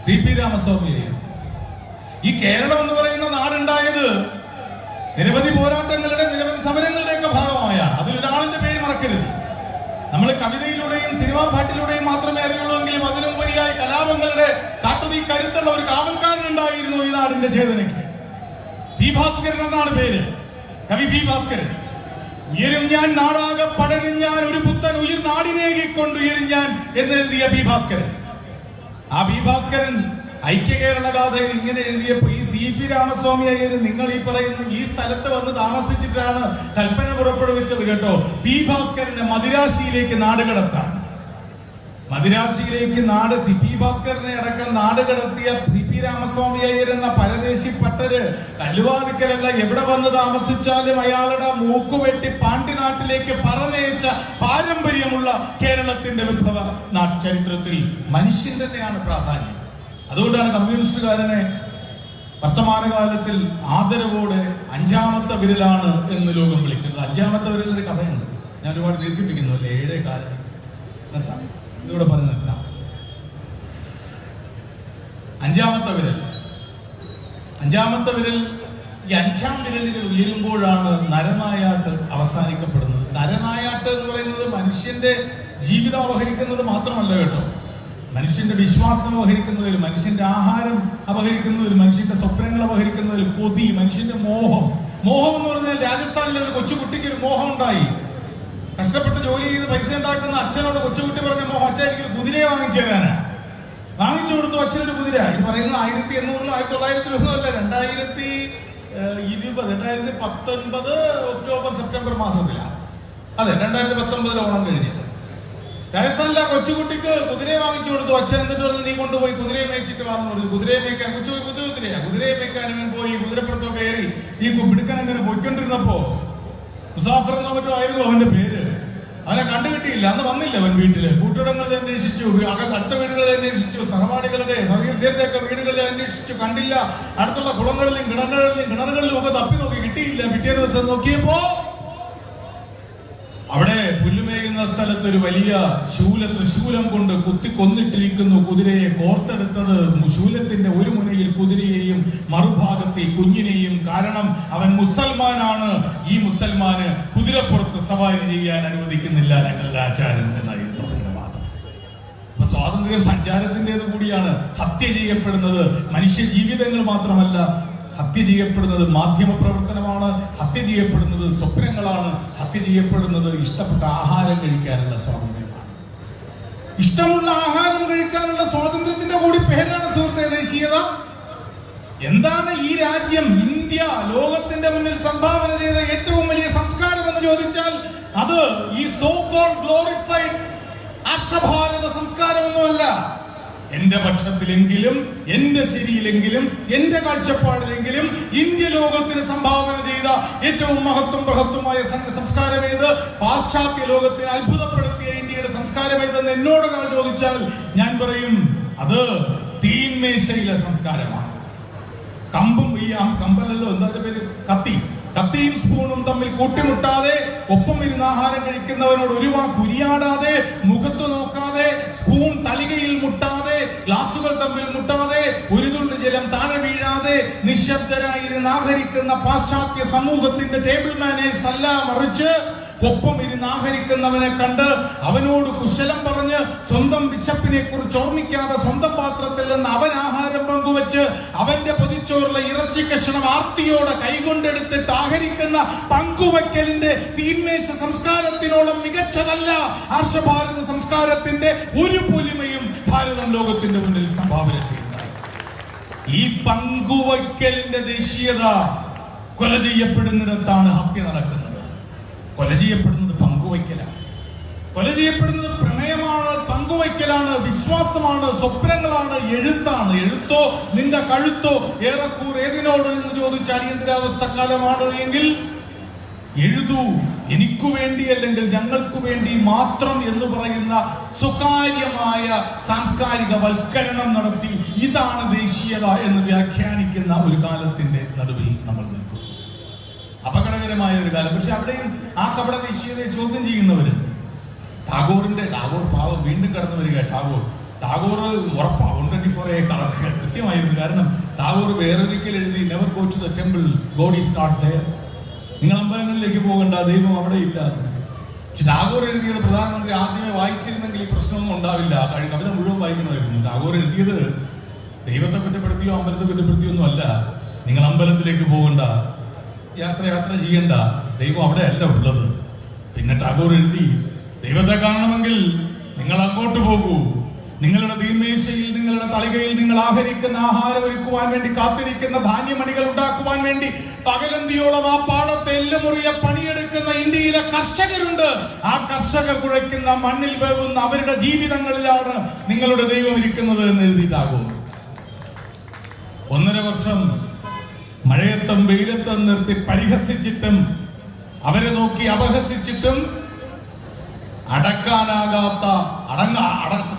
CP രാമസ്വാമി. ഈ കേരളം എന്ന് പറയുന്ന നാടുണ്ടായത് നിരവധി പോരാട്ടങ്ങളുടെ, നിരവധി സമരങ്ങളുടെയൊക്കെ ഭാഗമായാണ്. അതിലൊരാളിന്റെ പേര് മറക്കരുത്. നമ്മൾ കവിതയിലൂടെയും സിനിമാ പാട്ടിലൂടെയും മാത്രമേ അറിയുള്ളൂവെങ്കിലും അതിനുപരിയായി കലാപങ്ങളുടെ കാട്ടുതീ കരുത്തുള്ള ഒരു കാവൽക്കാരൻ ഉണ്ടായിരുന്നു ഈ നാടിന്റെ ചേതനയ്ക്ക്. പി ഭാസ്കരൻ എന്നാണ് പേര്. കവി പി ഭാസ്കരൻ. ഉയരും ഞാൻ നാടാകെ പടരും ഞാൻ, ഒരു പുത്തൻ ഉയിർ നാടിനേകിക്കൊണ്ടുയരും ഞാൻ എന്നെഴുതിയ പി ഭാസ്കരൻ. ആ പി ഭാസ്കരൻ ഐക്യ കേരള ഗാഥയിൽ ഇങ്ങനെ എഴുതിയപ്പോ ഈ CP രാമസ്വാമി അയ്യര് നിങ്ങൾ ഈ പറയുന്ന ഈ സ്ഥലത്ത് വന്ന് താമസിച്ചിട്ടാണ് കൽപ്പന പുറപ്പെടുവിച്ചത് കേട്ടോ. പി ഭാസ്കരനെ മദിരാശിയിലേക്ക് നാട് കടത്താൻ. മദിരാശിയിലേക്ക് പി ഭാസ്കരനെ അടക്കം നാട് കടത്തിയ CP രാമസ്വാമി അയ്യർ എന്ന പരദേശി പട്ടര് കല്ലുവാതിക്കലല്ല എവിടെ വന്ന് താമസിച്ചാലും അയാളുടെ മൂക്കുവെട്ടി പാണ്ഡ്യനാട്ടിലേക്ക് പറഞ്ഞയച്ച പാരമ്പര്യമുള്ള കേരളത്തിന്റെ വിപ്ലവ ചരിത്രത്തിൽ മനുഷ്യൻ തന്നെയാണ് പ്രാധാന്യം. അതുകൊണ്ടാണ് കമ്മ്യൂണിസ്റ്റുകാരനെ വർത്തമാനകാലത്തിൽ ആദരവോടെ അഞ്ചാമത്തെ വിരലാണ് എന്ന് ലോകം വിളിക്കുന്നത്. അഞ്ചാമത്തെ വിരലൊരു കഥയുണ്ട്, ഞാൻ ഒരുപാട് ദീർഘിപ്പിക്കുന്നില്ല. 7 കാലം നിർത്താം, ഇതിലൂടെ പറഞ്ഞ് നിർത്താം. അഞ്ചാമത്തെ വിരൽ ഈ 5ാം വിരലുകൾ ഉയരുമ്പോഴാണ് നരനായാട്ട് അവസാനിക്കപ്പെടുന്നത്. നരനായാട്ട് എന്ന് പറയുന്നത് മനുഷ്യന്റെ ജീവിതം അപഹരിക്കുന്നത് മാത്രമല്ല കേട്ടോ. മനുഷ്യന്റെ വിശ്വാസം അപഹരിക്കുന്നതിൽ, മനുഷ്യന്റെ ആഹാരം അപഹരിക്കുന്നതിൽ, മനുഷ്യന്റെ സ്വപ്നങ്ങൾ അപഹരിക്കുന്നതിൽ, കൊതി, മനുഷ്യന്റെ മോഹം എന്ന് പറഞ്ഞാൽ രാജസ്ഥാനിലെ ഒരു കൊച്ചുകുട്ടിക്ക് ഒരു മോഹം ഉണ്ടായി. കഷ്ടപ്പെട്ട് ജോലി ചെയ്ത് പൈസ ഉണ്ടാക്കുന്ന അച്ഛനോട് കൊച്ചുകുട്ടി പറഞ്ഞ മോഹം, അച്ഛൻ എനിക്ക് കുതിരയെ വാങ്ങിച്ചു തരാനാ. വാങ്ങിച്ചു കൊടുത്തു അച്ഛനൊരു കുതിര. ഇത് പറയുന്നത് 1800 1900 അല്ല, 2019 ഒക്ടോബർ സെപ്റ്റംബർ മാസത്തിലാണ്. അതെ, 2019 ഓണം കഴിഞ്ഞിട്ട് രാജസ്ഥാനിലെ ആ കൊച്ചുകുട്ടിക്ക് കുതിരയെ വാങ്ങിച്ചു കൊടുത്തു അച്ഛൻ. എന്നിട്ട് പറഞ്ഞു നീ കൊണ്ടുപോയി കുതിരയെ മേയിച്ചിട്ട് വന്നു പറഞ്ഞു. കുതിരയെ മേയ്ക്കാൻ കുതിരയെ മേയ്ക്കാൻ പോയി. കുതിരപ്പുറത്തോ കയറി ഈ പിടുക്കൻ അങ്ങനെ പോയിക്കൊണ്ടിരുന്നപ്പോ മുസാഫർ എന്നോ മറ്റോ ആയിരുന്നു അവന്റെ പേര്. അവനെ കണ്ടുകിട്ടിയില്ല, അന്ന് വന്നില്ല അവൻ വീട്ടില്. കൂട്ടിടങ്ങളെ അന്വേഷിച്ചു, അടുത്ത വീടുകളെ അന്വേഷിച്ചു, സഹപാഠികളുടെ സഹീർദ്ധ്യരുടെ ഒക്കെ വീടുകളെ അന്വേഷിച്ചു, കണ്ടില്ല. അടുത്തുള്ള കുളങ്ങളിലും കിണറുകളിലും ഒക്കെ തപ്പി നോക്കി, കിട്ടിയില്ല. പിറ്റേ ദിവസം നോക്കിയപ്പോ അവിടെ പുല്ലുമേയുന്ന സ്ഥലത്ത് ഒരു വലിയ തൃശൂലം കൊണ്ട് കുത്തി കൊന്നിട്ടിരിക്കുന്നു കുതിരയെ. കോർത്തെടുത്തത് ശൂലത്തിന്റെ ഒരു മുനയിൽ കുതിരയെയും മറുഭാഗത്തെ കുഞ്ഞിനെയും. കാരണം അവൻ മുസൽമാനാണ്. ഈ മുസൽമാന് കുതിരപ്പുറത്ത് സവാരി ചെയ്യാൻ അനുവദിക്കുന്നില്ല ഞങ്ങളുടെ ആചാരം എന്നായിരുന്നു അവരുടെ വാദം. അപ്പൊ സ്വാതന്ത്ര്യ സഞ്ചാരത്തിൻ്റെത് കൂടിയാണ്. ഹത്യ ചെയ്യപ്പെടുന്നത് മനുഷ്യ ജീവിതങ്ങൾ മാത്രമല്ല, ഹത്യ ചെയ്യപ്പെടുന്നത് മാധ്യമ പ്രവർത്തനമാണ്, ഹത്യ ചെയ്യപ്പെടുന്നത് സ്വപ്നങ്ങളാണ്, ഹത്യ ചെയ്യപ്പെടുന്നത് ഇഷ്ടപ്പെട്ട ആഹാരം കഴിക്കാനുള്ള സ്വാതന്ത്ര്യമാണ്. ഇഷ്ടമുള്ള ആഹാരം കഴിക്കാനുള്ള സ്വാതന്ത്ര്യത്തിന്റെ കൂടി പേരാണ് സുഹൃത്തെ ദേശീയത. എന്താണ് ഈ രാജ്യം, ഇന്ത്യ ലോകത്തിന്റെ മുന്നിൽ സംഭാവന ചെയ്ത ഏറ്റവും വലിയ സംസ്കാരം എന്ന് ചോദിച്ചാൽ അത് ഈ സോ കോൾഡ് ഗ്ലോറിഫൈഡ് ആർഷഭാരത സംസ്കാരമൊന്നുമല്ല. എന്റെ പക്ഷത്തിലെങ്കിലും, എന്റെ ശരിയിലെങ്കിലും, എന്റെ കാഴ്ചപ്പാടിലെങ്കിലും ഇന്ത്യ ലോകത്തിന് സംഭാവന ചെയ്ത ഏറ്റവും ബൃഹത്തുമായ സംസ്കാരം ഏത്? പാശ്ചാത്യ ലോകത്തിന് അത്ഭുതപ്പെടുത്തിയ ഇന്ത്യയുടെ സംസ്കാരം ഏതെന്ന് എന്നോടൊരാൾ ചോദിച്ചാൽ ഞാൻ പറയും അത് തീന്മേശയിലെ സംസ്കാരമാണ്. കമ്പും ഈ കമ്പലല്ലോ, എന്താ പേര്, കത്തിയും സ്പൂണും തമ്മിൽ കൂട്ടിമുട്ടാതെ, ഒപ്പം ഇരുന്ന് ആഹാരം കഴിക്കുന്നവനോട് ഒരു വാക്ക് ഉരിയാടാതെ, മുഖത്ത് നോക്കാതെ, സ്പൂൺ തലികയിൽ മുട്ടാതെ, ഗ്ലാസുകൾ തമ്മിൽ മുട്ടാതെ, ഒരു തുള്ളി ജലം താഴെ വീഴാതെ നിശബ്ദരായിരുന്ന് ആഹരിക്കുന്ന പാശ്ചാത്യ സമൂഹത്തിന്റെ ടേബിൾ മാനേഴ്സ് അല്ല, മറിച്ച് ഒപ്പം ഇരുന്ന് ആഹരിക്കുന്നവനെ കണ്ട് അവനോട് കുശലം പറഞ്ഞ് സ്വന്തം വിശപ്പിനെ കുറിച്ച് ഓർമ്മിക്കാതെ സ്വന്തം പാത്രത്തിൽ നിന്ന് അവൻ ആഹാരം പങ്കുവെച്ച് അവന്റെ പൊതിച്ചോറിലെ ഇറച്ചി കഷണം ആർത്തിയോടെ കൈകൊണ്ടെടുത്തിട്ട് ആഹരിക്കുന്ന പങ്കുവെക്കലിന്റെ തീന്മേശ സംസ്കാരത്തിനോളം മികച്ചതല്ല ആർഷഭാരത സംസ്കാരത്തിന്റെ ഒരു പൊലിമയും ഭാരതം ലോകത്തിന്റെ മുന്നിൽ സംഭാവന ചെയ്യുന്നത്. ഈ പങ്കുവെക്കലിന്റെ ദേശീയത കൊല ചെയ്യപ്പെടുന്നിടത്താണ് ഹത്യ നടക്കുന്നത്. കൊല ചെയ്യപ്പെടുന്നത് പങ്കുവയ്ക്കലാണ്. കൊല ചെയ്യപ്പെടുന്നത് പ്രണയമാണ്, പങ്കുവയ്ക്കലാണ്, വിശ്വാസമാണ്, സ്വപ്നങ്ങളാണ്, എഴുത്താണ്. എഴുത്തോ നിന്റെ കഴുത്തോ ഏറെക്കൂർ ഏതിനോട് എന്ന് ചോദിച്ചാൽ അടിയന്തരാവസ്ഥക്കാലമാണ് എങ്കിൽ എഴുതൂ, എനിക്കു വേണ്ടി അല്ലെങ്കിൽ ഞങ്ങൾക്ക് വേണ്ടി മാത്രം എന്ന് പറയുന്ന സ്വകാര്യമായ സാംസ്കാരിക വൽക്കരണം നടത്തി ഇതാണ് ദേശീയത എന്ന് വ്യാഖ്യാനിക്കുന്ന ഒരു കാലത്തിന്റെ നടുവിൽ നമ്മൾ നിൽക്കുന്നു. അപകടകരമായ ഒരു കാലം. പക്ഷെ അവിടെയും ആ കപട ദേശീയതയെ ചോദ്യം ചെയ്യുന്നവര് ടാഗോർ പാവം വീണ്ടും കടന്നു വരിക. ടാഗോർ ഉറപ്പാ 124 കൃത്യമായിരുന്നു. കാരണം ടാഗോർ വേറൊരിക്കൽ എഴുതി never go to the temples, God is not there. നിങ്ങൾ അമ്പലങ്ങളിലേക്ക് പോകണ്ട, ദൈവം അവിടെ ഇല്ല. പക്ഷെ ടാഗോർ എഴുതിയത് പ്രധാനമന്ത്രി ആദ്യമേ വായിച്ചിരുന്നെങ്കിൽ ഈ പ്രശ്നമൊന്നും ഉണ്ടാവില്ല. കവിത മുഴുവൻ വായിക്കണമായിരുന്നു. ടാഗോർ എഴുതിയത് ദൈവത്തെ കുറ്റപ്പെടുത്തിയോ അമ്പലത്തെ കുറ്റപ്പെടുത്തിയോ ഒന്നും അല്ല. നിങ്ങൾ അമ്പലത്തിലേക്ക് പോകണ്ട, യാത്ര ചെയ്യണ്ട, ദൈവം അവിടെ അല്ല ഉള്ളത്. പിന്നെ ടാഗോർ എഴുതി ദൈവത്തെ കാണണമെങ്കിൽ നിങ്ങൾ അങ്ങോട്ട് പോകൂ. നിങ്ങളുടെ തീന്മേശയിൽ, നിങ്ങളുടെ തളികയിൽ നിങ്ങൾ ആഹരിക്കുന്ന ആഹാരം ഒരുക്കുവാൻ വേണ്ടി കാത്തിരിക്കുന്ന ധാന്യമണികൾ ഉണ്ടാക്കുവാൻ വേണ്ടി പകലന്തിയോളം ആ പാടത്തെ എല്ലുമുറിയെ പണിയെടുക്കുന്ന ഇന്ത്യയിലെ കർഷകരുണ്ട്. ആ കർഷകർ കുഴയ്ക്കുന്ന മണ്ണിൽ വേവുന്ന അവരുടെ ജീവിതങ്ങളിലാണ് നിങ്ങളുടെ ദൈവം ഇരിക്കുന്നത് എന്ന് എഴുതിയിട്ടാകും. 1.5 വർഷം മഴയത്തും വെയിലത്തും നിർത്തി പരിഹസിച്ചിട്ടും അവരെ നോക്കി അപഹസിച്ചിട്ടും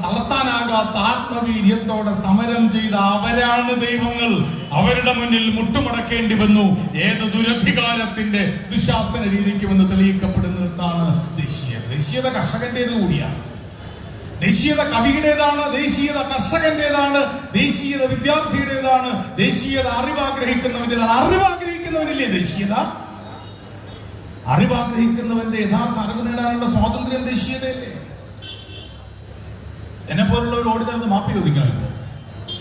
തളർത്താനാകാത്ത ആത്മവീര്യത്തോടെ സമരം ചെയ്ത അവരാണ് ദൈവങ്ങൾ. അവരുടെ മുന്നിൽ മുട്ടുമടക്കേണ്ടി വന്നു. ഏത് ദുരധികാരത്തിന്റെ ദുശാസന രീതിക്കുമെന്ന് തെളിയിക്കപ്പെടുന്നതാണ് ദേശീയത കർഷകന്റേത് കൂടിയാണ്. ദേശീയത കവിയുടേതാണ്, ദേശീയത കർഷകന്റേതാണ്, ദേശീയത വിദ്യാർത്ഥിയുടേതാണ്, ദേശീയത അറിവാഗ്രഹിക്കുന്നവന്റേതാണ്. അറിവാഗ്രഹിക്കുന്നവനില്ലേ ദേശീയത? അറിവാഗ്രഹിക്കുന്നവന്റെ യഥാർത്ഥ അറിവ് നേടാനുള്ള സ്വാതന്ത്ര്യം ദേശീയതയല്ലേ? എന്നെ പോലുള്ളവർ ഓടി നടന്ന് മാപ്പി ചോദിക്കണമല്ലോ.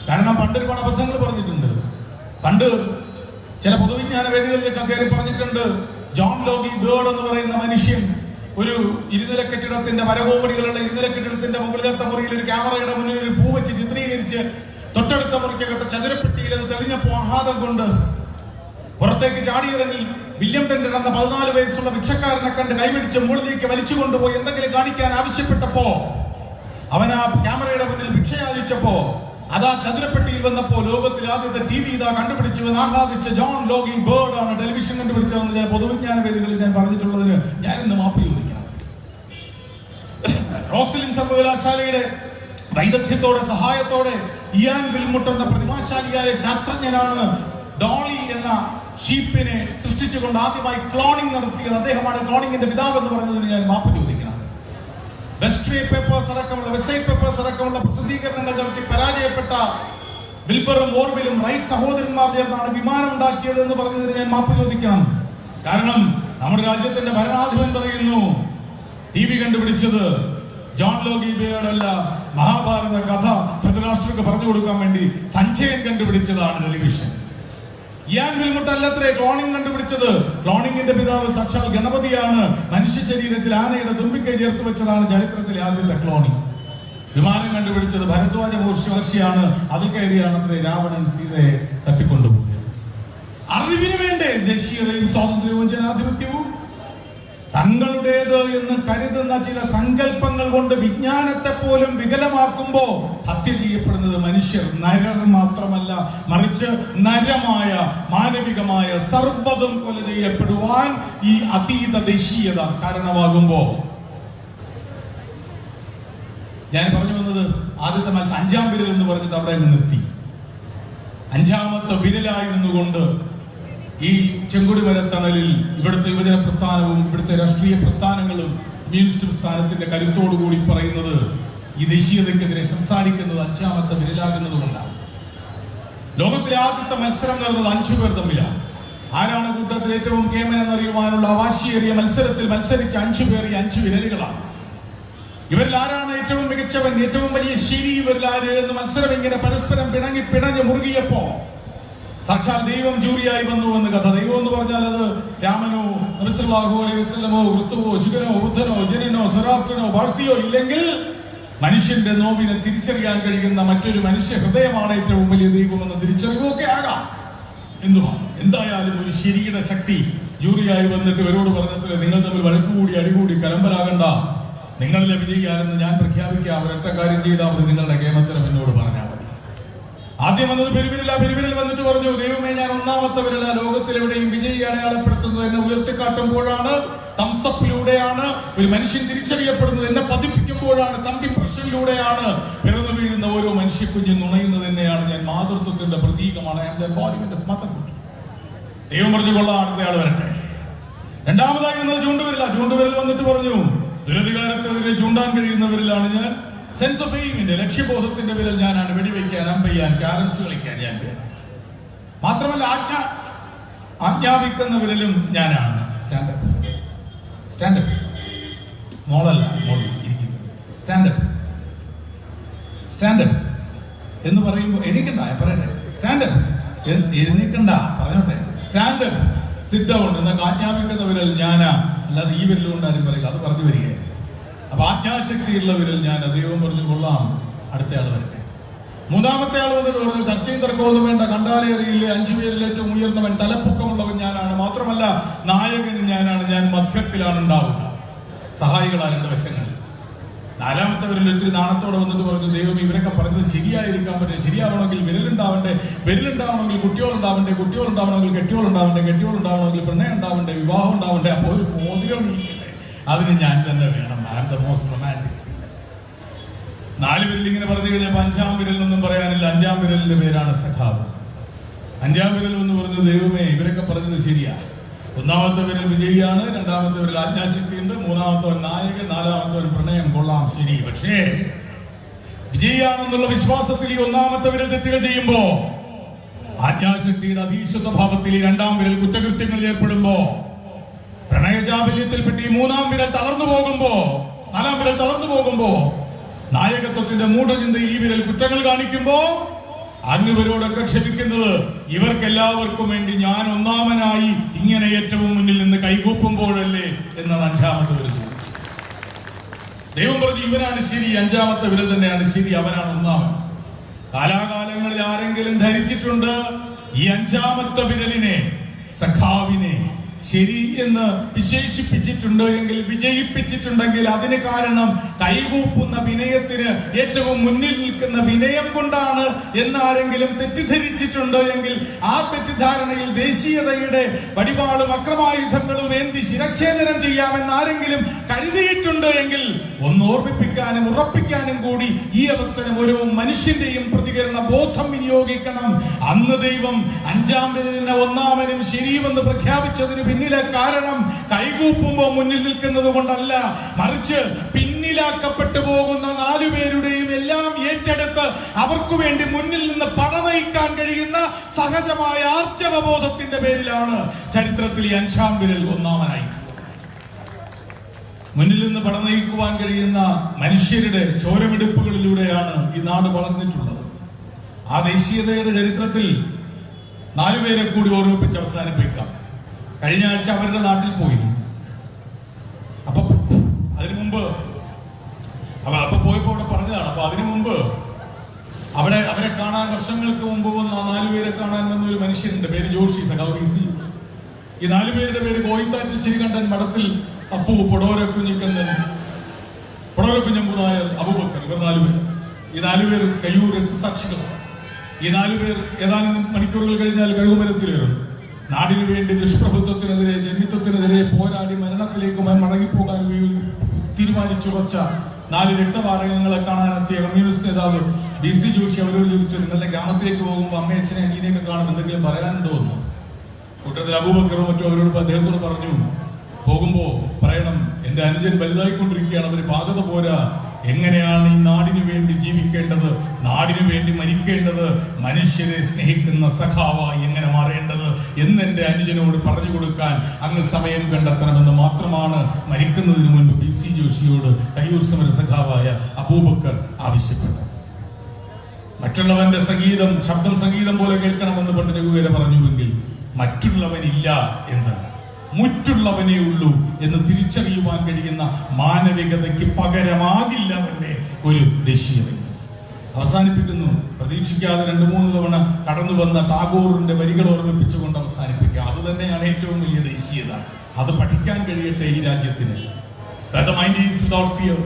കാരണം പണ്ട് ഒരുപാട് അബദ്ധങ്ങൾ പറഞ്ഞിട്ടുണ്ട്. പണ്ട് ചില പൊതുവിജ്ഞാന വേദികളിലേക്ക് കയറി പറഞ്ഞിട്ടുണ്ട്, ജോൺ ലോഗി ബേർഡ് എന്ന് പറയുന്ന മനുഷ്യൻ ഒരു ഇരുനില കെട്ടിടത്തിന്റെ വരകോമടികളുള്ള ഇരുനില കെട്ടിടത്തിന്റെ മുകളിലത്തെ മുറിയിൽ ഒരു ക്യാമറയുടെ മുന്നിൽ ഒരു പൂ വെച്ച് ചിത്രീകരിച്ച് തൊട്ടടുത്ത മുറിക്കകത്ത് ചതുരപ്പെട്ടിയിൽ അത് തെളിഞ്ഞപ്പോ ആഹ്ലാദം കൊണ്ട് പുറത്തേക്ക് ചാടിയിറങ്ങി വില്യം ടെൻഡർ എന്ന 14 വയസ്സുള്ള ഭിക്ഷക്കാരനെ കണ്ട് കൈപിടിച്ച് മുകളിലേക്ക് വലിച്ചു കൊണ്ടുപോയി എന്തെങ്കിലും കാണിക്കാൻ ആവശ്യപ്പെട്ടപ്പോ അവൻ ആ ക്യാമറയുടെ മുന്നിൽ ഭിക്ഷ യാചിച്ചപ്പോ അതാ ചതുരപ്പെട്ടിയിൽ വന്നപ്പോ ലോകത്തിൽ ആദ്യത്തെ TV ഇതാ കണ്ടുപിടിച്ചു എന്ന് ആഹ്ലാദിച്ച ജോൺ ലോഗി ബേർഡ് ആണ് ടെലിവിഷൻ കണ്ടുപിടിച്ചതെന്ന് ഞാൻ പൊതുവിജ്ഞാന വേദികളിൽ ഞാൻ പറഞ്ഞിട്ടുള്ളതിന് ഞാൻ ഇന്ന് മാപ്പ് ചോദിക്കണം. റോസ്ലിൻ സർവകലാശാലയുടെ വൈദഗ്ധ്യത്തോടെ സഹായത്തോടെ ഇയാൻ വിൽമുട്ട് എന്ന പ്രതിഭാശാലിയായ ശാസ്ത്രജ്ഞനാണ് ഡോളി എന്ന ഷീപ്പിനെ സൃഷ്ടിച്ചുകൊണ്ട് ആദ്യമായി ക്ലോണിംഗ് നടത്തിയത്. അദ്ദേഹമാണ് ക്ലോണിംഗിന്റെ പിതാവ് എന്ന് പറഞ്ഞതിന് ഞാൻ മാപ്പ് ചോദിക്കണം. വെസ്റ്റേറ്റ് പേപ്പേഴ്സ് അടക്കമുള്ള പ്രസിദ്ധീകരണങ്ങൾ നടത്തി പരാജയപ്പെട്ട വിൽബറും ഓർവിലും റൈറ്റ് സഹോദരന്മാർ ചേർന്നാണ് വിമാനം ഉണ്ടാക്കിയത് എന്ന് പറഞ്ഞതിന് ഞാൻ മാപ്പ് ചോദിക്കണം. കാരണം നമ്മുടെ രാജ്യത്തിന്റെ ഭരണാധിപൻ പറയുന്നു TV കണ്ടുപിടിച്ചത് ജോൺ ലോഗി ബേർഡ് അല്ല, മഹാഭാരത കഥ ധൃതരാഷ്ട്രർക്ക് പറഞ്ഞു കൊടുക്കാൻ വേണ്ടി സഞ്ജയൻ കണ്ടുപിടിച്ചതാണ് ടെലിവിഷൻ. ഇയാൻ വിൽമുട്ട് അല്ലത്രേ ക്ലോണിംഗ് കണ്ടുപിടിച്ചത്. ക്ലോണിംഗിന്റെ പിതാവ് സാക്ഷാൽ ഗണപതിയാണ്. മനുഷ്യ ശരീരത്തിൽ ആനയുടെ തുമ്പിക്കൈ ചേർത്ത് വെച്ചതാണ് ചരിത്രത്തിലെ ആദ്യത്തെ ക്ലോണിംഗ്. വിമാനം കണ്ടുപിടിച്ചത് ഭരദ്വാജ മഹർഷിയാണ്. അതിൽ കയറിയാണ് അത്രേ രാവണൻ സീതയെ തട്ടിക്കൊണ്ടുപോയത്. അറിവിന് വേണ്ടേ ദേശീയതയും സ്വാതന്ത്ര്യവും ജനാധിപത്യവും? തങ്ങളുടേത് എന്ന് കരുതുന്ന ചില സങ്കല്പങ്ങൾ കൊണ്ട് വിജ്ഞാനത്തെ പോലും വികലമാക്കുമ്പോ ഹത്യ ചെയ്യപ്പെടുന്നത് മനുഷ്യർ, നരർ മാത്രമല്ല, മറിച്ച് നരമായ മാനവികമായ സർവ്വതും കൊല ചെയ്യപ്പെടുവാൻ ഈ അതീത ദേശീയത കാരണമാകുമ്പോ, ഞാൻ പറഞ്ഞു വന്നത് ആദ്യത്തെ മത്സരം 5-ാം വിരൽ എന്ന് പറഞ്ഞിട്ട് അവിടെ നിർത്തി. 5-ാമത്തെ വിരലായിരുന്നുകൊണ്ട് ഈ ചെങ്കൊടിമരത്തണലിൽ ഇവിടുത്തെ യുവജന പ്രസ്ഥാനവും ഇവിടുത്തെ രാഷ്ട്രീയ പ്രസ്ഥാനങ്ങളും കമ്മ്യൂണിസ്റ്റ് പ്രസ്ഥാനത്തിന്റെ കരുത്തോടുകൂടി പറയുന്നത് ഈ ദേശീയതയ്ക്കെതിരെ സംസാരിക്കുന്നത് 5-ാമത്തെ വിരലാകുന്നതുകൊണ്ടാണ്. ലോകത്തിലെ ആദ്യത്തെ മത്സരം നടന്നത് 5 പേർ തമ്മിലാണ്. ആരാണ് കൂട്ടത്തിൽ ഏറ്റവും കേമനെന്നറിയുവാനുള്ള അവാശിയേറിയ മത്സരത്തിൽ മത്സരിച്ച 5 പേർ ഈ 5 വിരലുകളാണ്. ഇവരിൽ ആരാണ് ഏറ്റവും മികച്ചവൻ, ഏറ്റവും വലിയ ശരി, ഇവരിൽ ആര് എന്ന് മത്സരം ഇങ്ങനെ പരസ്പരം പിണഞ്ഞ് മുറുകിയപ്പോ സാക്ഷാൽ ദൈവം ജൂറിയായി വന്നു എന്ന് കഥ. ദൈവം എന്ന് പറഞ്ഞാൽ അത് രാമനോ നബി സല്ലല്ലാഹു അലൈഹി വസല്ലമോ ക്രിസ്തുവോ ശിവനോ ബുദ്ധനോ ജനനോ സ്വരാഷ്ട്രനോ പാഴ്സിയോ ഇല്ലെങ്കിൽ മനുഷ്യന്റെ നോവിനെ തിരിച്ചറിയാൻ കഴിയുന്ന മറ്റൊരു മനുഷ്യ ഹൃദയമാണ് ഏറ്റവും വലിയ ദൈവമെന്ന തിരിച്ചറിവൊക്കെ ആകാം. എന്തായാലും ഒരു ശരിയുടെ ശക്തി ജൂറിയായി വന്നിട്ട് ഇവരോട് പറഞ്ഞിട്ട് നിങ്ങൾ തമ്മിൽ വഴക്കുകൂടി അടികൂടി കലമ്പലാകണ്ട, നിങ്ങളിലെ വിജയിയാണെന്ന് ഞാൻ പ്രഖ്യാപിക്കാം, ഒരൊറ്റ കാര്യം ചെയ്താൽ മതി, നിങ്ങളുടെ കേമത്തരം എന്നോട് പറഞ്ഞാൽ മതി. ആദ്യം വന്നത് പെരുവിരൽ വന്നിട്ട് പറഞ്ഞു, ദൈവമേ ഞാൻ 1-ാമത്തെ വിരല ലോകത്തിൽ എവിടെയും വിജയി അടയാളപ്പെടുത്തുന്നത് എന്നെ ഉയർത്തിക്കാട്ടുമ്പോഴാണ്, തംസപ്പിലൂടെയാണ് ഒരു മനുഷ്യൻ തിരിച്ചറിയപ്പെടുന്നത്, എന്നെ പതിപ്പിക്കുമ്പോഴാണ്, തമ്പി പ്രശ്നയിലൂടെയാണ് പിറന്നു വീഴുന്ന ഓരോ മനുഷ്യക്കുഞ്ഞും നുണയുന്നത് തന്നെയാണ്, ഞാൻ മാതൃത്വത്തിന്റെ പ്രതീകമാണ്, ദൈവം പറഞ്ഞു കൊള്ളാം, അടുത്തയാൾ വരട്ടെ. 2-ാമതായി വന്നത് ചൂണ്ടുവിരൽ വന്നിട്ട് പറഞ്ഞു, ദുരധികാരത്തിനെതിരെ ചൂണ്ടാൻ കഴിയുന്നവരിലാണ് ഞാൻ, സെൻസ് ഓഫ് എയിമിന്റെ ലക്ഷ്യബോധത്തിന്റെ വിരൽ ഞാനാണ്, വെടിവെക്കാൻ, അമ്പയ്യാൻ, ക്യാരംസ് കളിക്കാൻ ഞാൻ വേണം. മാത്രമല്ല ആജ്ഞാപിക്കുന്ന വിരലും ഞാനാണ്. സ്റ്റാൻഡപ്പ് മോളല്ല, സ്റ്റാൻഡപ്പ് എന്ന് പറയുമ്പോൾ എണീക്കണ്ട, പറയട്ടെ, സ്റ്റാൻഡപ്പ് എഴുന്നേക്കണ്ട, പറഞ്ഞോട്ടെ, സ്റ്റാൻഡപ്പ് സിറ്റ് ഡൗൺ എന്നൊക്കെ ആജ്ഞാപിക്കുന്ന വിരൽ ഞാനാ, അല്ലാതെ ഈ വിരലുകൊണ്ട് ആരും പറയില്ല, അത് പറഞ്ഞു വരികയാണ്. അപ്പൊ ആജ്ഞാശക്തിയുള്ള വിരൽ ഞാൻ, ദൈവം പറഞ്ഞു കൊള്ളാം, അടുത്തയാൾ വരട്ടെ. 3-ാമത്തെ ആൾ വന്നിട്ട് പറഞ്ഞു, ചർച്ചയും തർക്കമൊന്നും വേണ്ട, കണ്ടാലേ അറിയില്ലേ, 5 പേരിൽ ഏറ്റവും ഉയർന്നവൻ, തലപ്പൊക്കമുള്ളവൻ ഞാനാണ്, മാത്രമല്ല നായകൻ ഞാനാണ്, ഞാൻ മധ്യത്തിലാണ് ഉണ്ടാവുക, സഹായികളാണ് എന്റെ വശങ്ങൾ. 4-ാമത്തെ വിരൽ ഒത്തിരി നാണത്തോടെ വന്നിട്ട് പറഞ്ഞു, ദൈവം ഇവരൊക്കെ പറഞ്ഞത് ശരിയായിരിക്കാൻ പറ്റും, ശരിയാവണമെങ്കിൽ വിരലുണ്ടാവണമെങ്കിൽ കുട്ടികളുണ്ടാവണമെങ്കിൽ കെട്ടിയോളുണ്ടാവണമെങ്കിൽ പ്രണയം ഉണ്ടാവണ്ടേ, വിവാഹം ഉണ്ടാവണ്ടേ, അപ്പൊ ഒരു മോതിരം അതിന് ഞാൻ തന്നെ വേണം. I am the most romantic. 4 വിരൽ ഇങ്ങനെ പറഞ്ഞു കഴിഞ്ഞപ്പോൾ 5-ാം വിരലിനൊന്നും പറയാനില്ല. 5-ാം വിരലിന്റെ പേരാണ് സഖാവ്. 5-ാം വിരൽ എന്ന് പറഞ്ഞു, ദൈവമേ ഇവരൊക്കെ പറഞ്ഞത് ശരിയാ. 1-ാമത്തെ വിരൽ വിജയിയാണ്, 2-ാമത്തെ വിരൽ ആജ്ഞാശക്തിയുണ്ട്, 3-ാമത്തവൻ നായകൻ, 4-ാമത്തവൻ പ്രണയം, കൊള്ളാം, ശരി. പക്ഷേ വിജയിയാണെന്നുള്ള വിശ്വാസത്തിൽ ഈ 1-ാമത്തെ വിരൽ തെറ്റുകൾ ചെയ്യുമ്പോ, ആജ്ഞാശക്തിയുടെ അധീശത്വ ഭാവത്തിൽ ഈ 2-ാം വിരൽ കുറ്റകൃത്യങ്ങളിൽ ഏർപ്പെടുമ്പോ, പ്രണയജാബല്യത്തിൽപ്പെട്ട് ഈ 3-ാം വിരൽ തളർന്നു പോകുമ്പോ, 4-ാം വിരൽ തളർന്നു പോകുമ്പോ, നായകത്വത്തിന്റെ മൂഢചിന്തയിൽ ഈ വിരൽ കുറ്റങ്ങൾ കാണിക്കുമ്പോ, അങ്ങവരോടൊക്കെ ക്ഷമിക്കുന്നത് ഇവർക്കെല്ലാവർക്കും വേണ്ടി ഞാൻ 1-ാമനായി ഇങ്ങനെ ഏറ്റവും മുന്നിൽ നിന്ന് കൈകൂപ്പുമ്പോഴല്ലേ എന്നാണ് 5-ാമത്തെ വിരൽ. ദൈവം പറഞ്ഞു, ഇവനാണ് ശരി, 5-ാമത്തെ വിരൽ തന്നെയാണ് ശരി, അവനാണ് 1-ാമൻ. കാലാകാലങ്ങളിൽ ആരെങ്കിലും ധരിച്ചിട്ടുണ്ട് ഈ 5-ാമത്തെ വിരലിനെ, സഖാവിനെ ശരി എന്ന് വിശേഷിപ്പിച്ചിട്ടുണ്ട് എങ്കിൽ, വിജയിപ്പിച്ചിട്ടുണ്ടെങ്കിൽ അതിന് കാരണം കൈകൂപ്പുന്ന വിനയത്തിന് ഏറ്റവും മുന്നിൽ നിൽക്കുന്ന വിനയം കൊണ്ടാണ് എന്നാരെങ്കിലും തെറ്റിദ്ധരിച്ചിട്ടുണ്ട് എങ്കിൽ, ആ തെറ്റിദ്ധാരണയിൽ ദേശീയതയുടെ വടിവാളും അക്രമായുധങ്ങളും ഏന്തി ശിരച്ഛേദനം ചെയ്യാമെന്ന് ആരെങ്കിലും കരുതിയിട്ടുണ്ട് എങ്കിൽ, ഒന്ന് ഓർമ്മിപ്പിക്കാനും ഉറപ്പിക്കാനും കൂടി ഈ അവസരം ഒരു മനുഷ്യന്റെയും പ്രതികരണ ബോധം വിനിയോഗിക്കണം. അന്ന് ദൈവം 5-ാം വിരലിനെ 1-ാമനും ശരിയുമെന്ന് പ്രഖ്യാപിച്ചതിന് പിന്നിലെ കാരണം കൈകൂപ്പുമ്പോ മുന്നിൽ നിൽക്കുന്നത് കൊണ്ടല്ല, മറിച്ച് പിന്നിലാക്കപ്പെട്ടു പോകുന്ന 4 പേരുടെയും എല്ലാം ഏറ്റെടുത്ത് അവർക്ക് വേണ്ടി മുന്നിൽ നിന്ന് പടനയിക്കാൻ കഴിയുന്ന സഹജമായ ആർജവബോധത്തിന്റെ പേരിലാണ് ചരിത്രത്തിൽ ഈ 5-ാം വിരൽ 1-ാമനായി. മുന്നിൽ നിന്ന് പടനയിക്കുവാൻ കഴിയുന്ന മനുഷ്യരുടെ ചോരമെടുപ്പുകളിലൂടെയാണ് ഈ നാട് വളർന്നിട്ടുള്ളത്. ആ ദേശീയതയുടെ ചരിത്രത്തിൽ 4 പേരെ കൂടി ഓർമ്മിപ്പിച്ച് അവസാനിപ്പിക്കാം. കഴിഞ്ഞ ആഴ്ച അവരുടെ നാട്ടിൽ പോയി. അപ്പൊ അതിനു മുമ്പ് പോയപ്പോ അവിടെ പറഞ്ഞതാണ്. അപ്പൊ അതിനു മുമ്പ് അവരെ കാണാൻ വർഷങ്ങൾക്ക് മുമ്പ് വന്ന 4 പേരെ കാണാൻ വന്ന ഒരു മനുഷ്യനുണ്ട്, പേര് ജോഷി, സഖാവ്. ഈ 4 പേരുടെ പേര് കോയിത്താറ്റിൽ ചിരികണ്ഠൻ മഠത്തിൽ അപ്പു, പൊടോര കുഞ്ഞിക്കണ്ണൻ, പൊടോര കുഞ്ഞമ്പു നായർ, അബൂബക്കർ, ഇവർ 4 പേർ. ഈ 4 പേർ കയ്യൂർ രക്തസാക്ഷികളാണ്. ഈ 4 പേർ ഏതാനും മണിക്കൂറുകൾ കഴിഞ്ഞാൽ കഴുകുമരത്തിലേറും. നാടിനു വേണ്ടി ദുഷ്പ്രഭുത്വത്തിനെതിരെ, ജന്മിത്വത്തിനെതിരെ പോരാടി മരണത്തിലേക്ക് മടങ്ങിപ്പോകാൻ തീരുമാനിച്ചുറച്ച 4 രക്തവാരകങ്ങളെ കാണാനെത്തിയ കമ്മ്യൂണിസ്റ്റ് നേതാവ് BC ജോഷി അവരോട് ചോദിച്ചു, നിങ്ങളുടെ ഗ്രാമത്തിലേക്ക് പോകുമ്പോൾ അമ്മയച്ഛനെ അനിയനെയൊക്കെ കാണും, എന്തെങ്കിലും പറയാനുണ്ടോ എന്ന്. കൂട്ടത്തിൽ അബൂബക്കറും മറ്റും അവരോട് അദ്ദേഹത്തോട് പറഞ്ഞു, പോകുമ്പോ പറയണം, എന്റെ അനുജൻ വലുതായിക്കൊണ്ടിരിക്കുകയാണ്, അവര് പാകത പോരാ, എങ്ങനെയാണ് ഈ നാടിനു വേണ്ടി ജീവിക്കേണ്ടത്, നാടിനു വേണ്ടി മരിക്കേണ്ടത്, മനുഷ്യരെ സ്നേഹിക്കുന്ന സഖാവായി എങ്ങനെ മാറേണ്ടത് എന്ന് എന്റെ അനുജനോട് പറഞ്ഞു കൊടുക്കാൻ അങ്ങ് സമയം കണ്ടെത്തണമെന്ന് മാത്രമാണ് മരിക്കുന്നതിന് മുൻപ് BC ജോഷിയോട് കയ്യൂർ സമര സഖാവായ അബൂബക്കർ ആവശ്യപ്പെട്ടത്. മറ്റുള്ളവന്റെ സംഗീതം ശബ്ദം സംഗീതം പോലെ കേൾക്കണമെന്ന് പണ്ട് ചെകുവേര പറഞ്ഞുവെങ്കിൽ മറ്റുള്ളവനില്ല എന്ന്, മുറ്റുള്ളവനേ ഉള്ളൂ എന്ന് തിരിച്ചറിയുവാൻ കഴിയുന്ന മാനവികതയ്ക്ക് പകരമാകില്ല തന്നെ ഒരു ദേശീയത. അവസാനിപ്പിക്കുന്നു, പ്രതീക്ഷിക്കാതെ 2-3 തവണ കടന്നു വന്ന ടാഗോറിന്റെ വരികൾ ഓർമ്മിപ്പിച്ചുകൊണ്ട് അവസാനിപ്പിക്കുക. അത് തന്നെയാണ് ഏറ്റവും വലിയ ദേശീയത. അത് പഠിക്കാൻ കഴിയട്ടെ ഈ രാജ്യത്തിന്. Where the mind is without fear,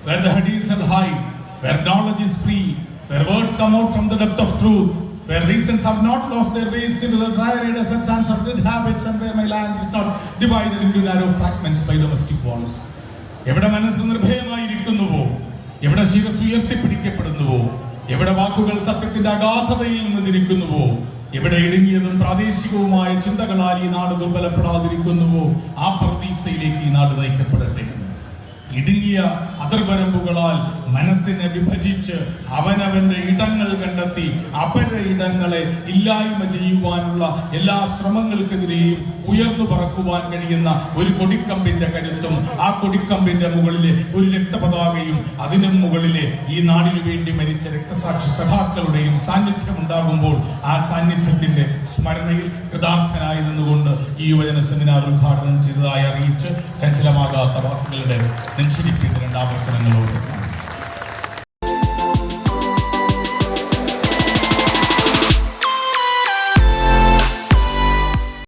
where the head is held high, where knowledge is free, where words come out from the depth of truth, where reasons have not lost their ways into the dry and sands of dead habits, and where my land is not divided into narrow fragments by domestic walls. എവിടെ മനസ്സ് നിർഭയമായിരിക്കുന്നുവോ, എവിടെ ശിരസ് ഉയർത്തിപ്പിടിക്കപ്പെടുന്നുവോ, എവിടെ വാക്കുകൾ സത്യത്തിന്റെ അഗാധതയിൽ നിന്ന് തിരിക്കുന്നുവോ, എവിടെ ഇടുങ്ങിയതും പ്രാദേശികവുമായ ചിന്തകളാൽ ഈ നാട് ദുർബലപ്പെടാതിരിക്കുന്നുവോ, ആ പ്രതീക്ഷയിലേക്ക് ഈ നാട് നയിക്കപ്പെടട്ടെ. ഇടുങ്ങിയ അതിർവരമ്പുകളാൽ മനസ്സിനെ വിഭജിച്ച് അവനവന്റെ ഇടങ്ങൾ കണ്ടെത്തി അപര ഇടങ്ങളെ ഇല്ലായ്മ ചെയ്യുവാനുള്ള എല്ലാ ശ്രമങ്ങൾക്കെതിരെയും ഉയർന്നു പറക്കുവാൻ കഴിയുന്ന ഒരു കൊടിക്കമ്പിന്റെ കരുത്തും, ആ കൊടിക്കമ്പിന്റെ മുകളിലെ ഒരു രക്തപതാകയും, അതിനും മുകളിലെ ഈ നാടിനു വേണ്ടി മരിച്ച രക്തസാക്ഷി സഖാക്കളുടെയും സാന്നിധ്യം ഉണ്ടാകുമ്പോൾ ആ സാന്നിധ്യത്തിന്റെ സ്മരണയിൽ കൃതാർത്ഥനായി നിന്നുകൊണ്ട് ഈ യുവജന സെമിനാർ ഉദ്ഘാടനം ചെയ്തതായി അറിയിച്ച് ചഞ്ചലമാകാത്ത വാക്കുകളുടെ നെഞ്ചിരിപ്പിന്റെ 2 ആവർത്തനങ്ങളോട്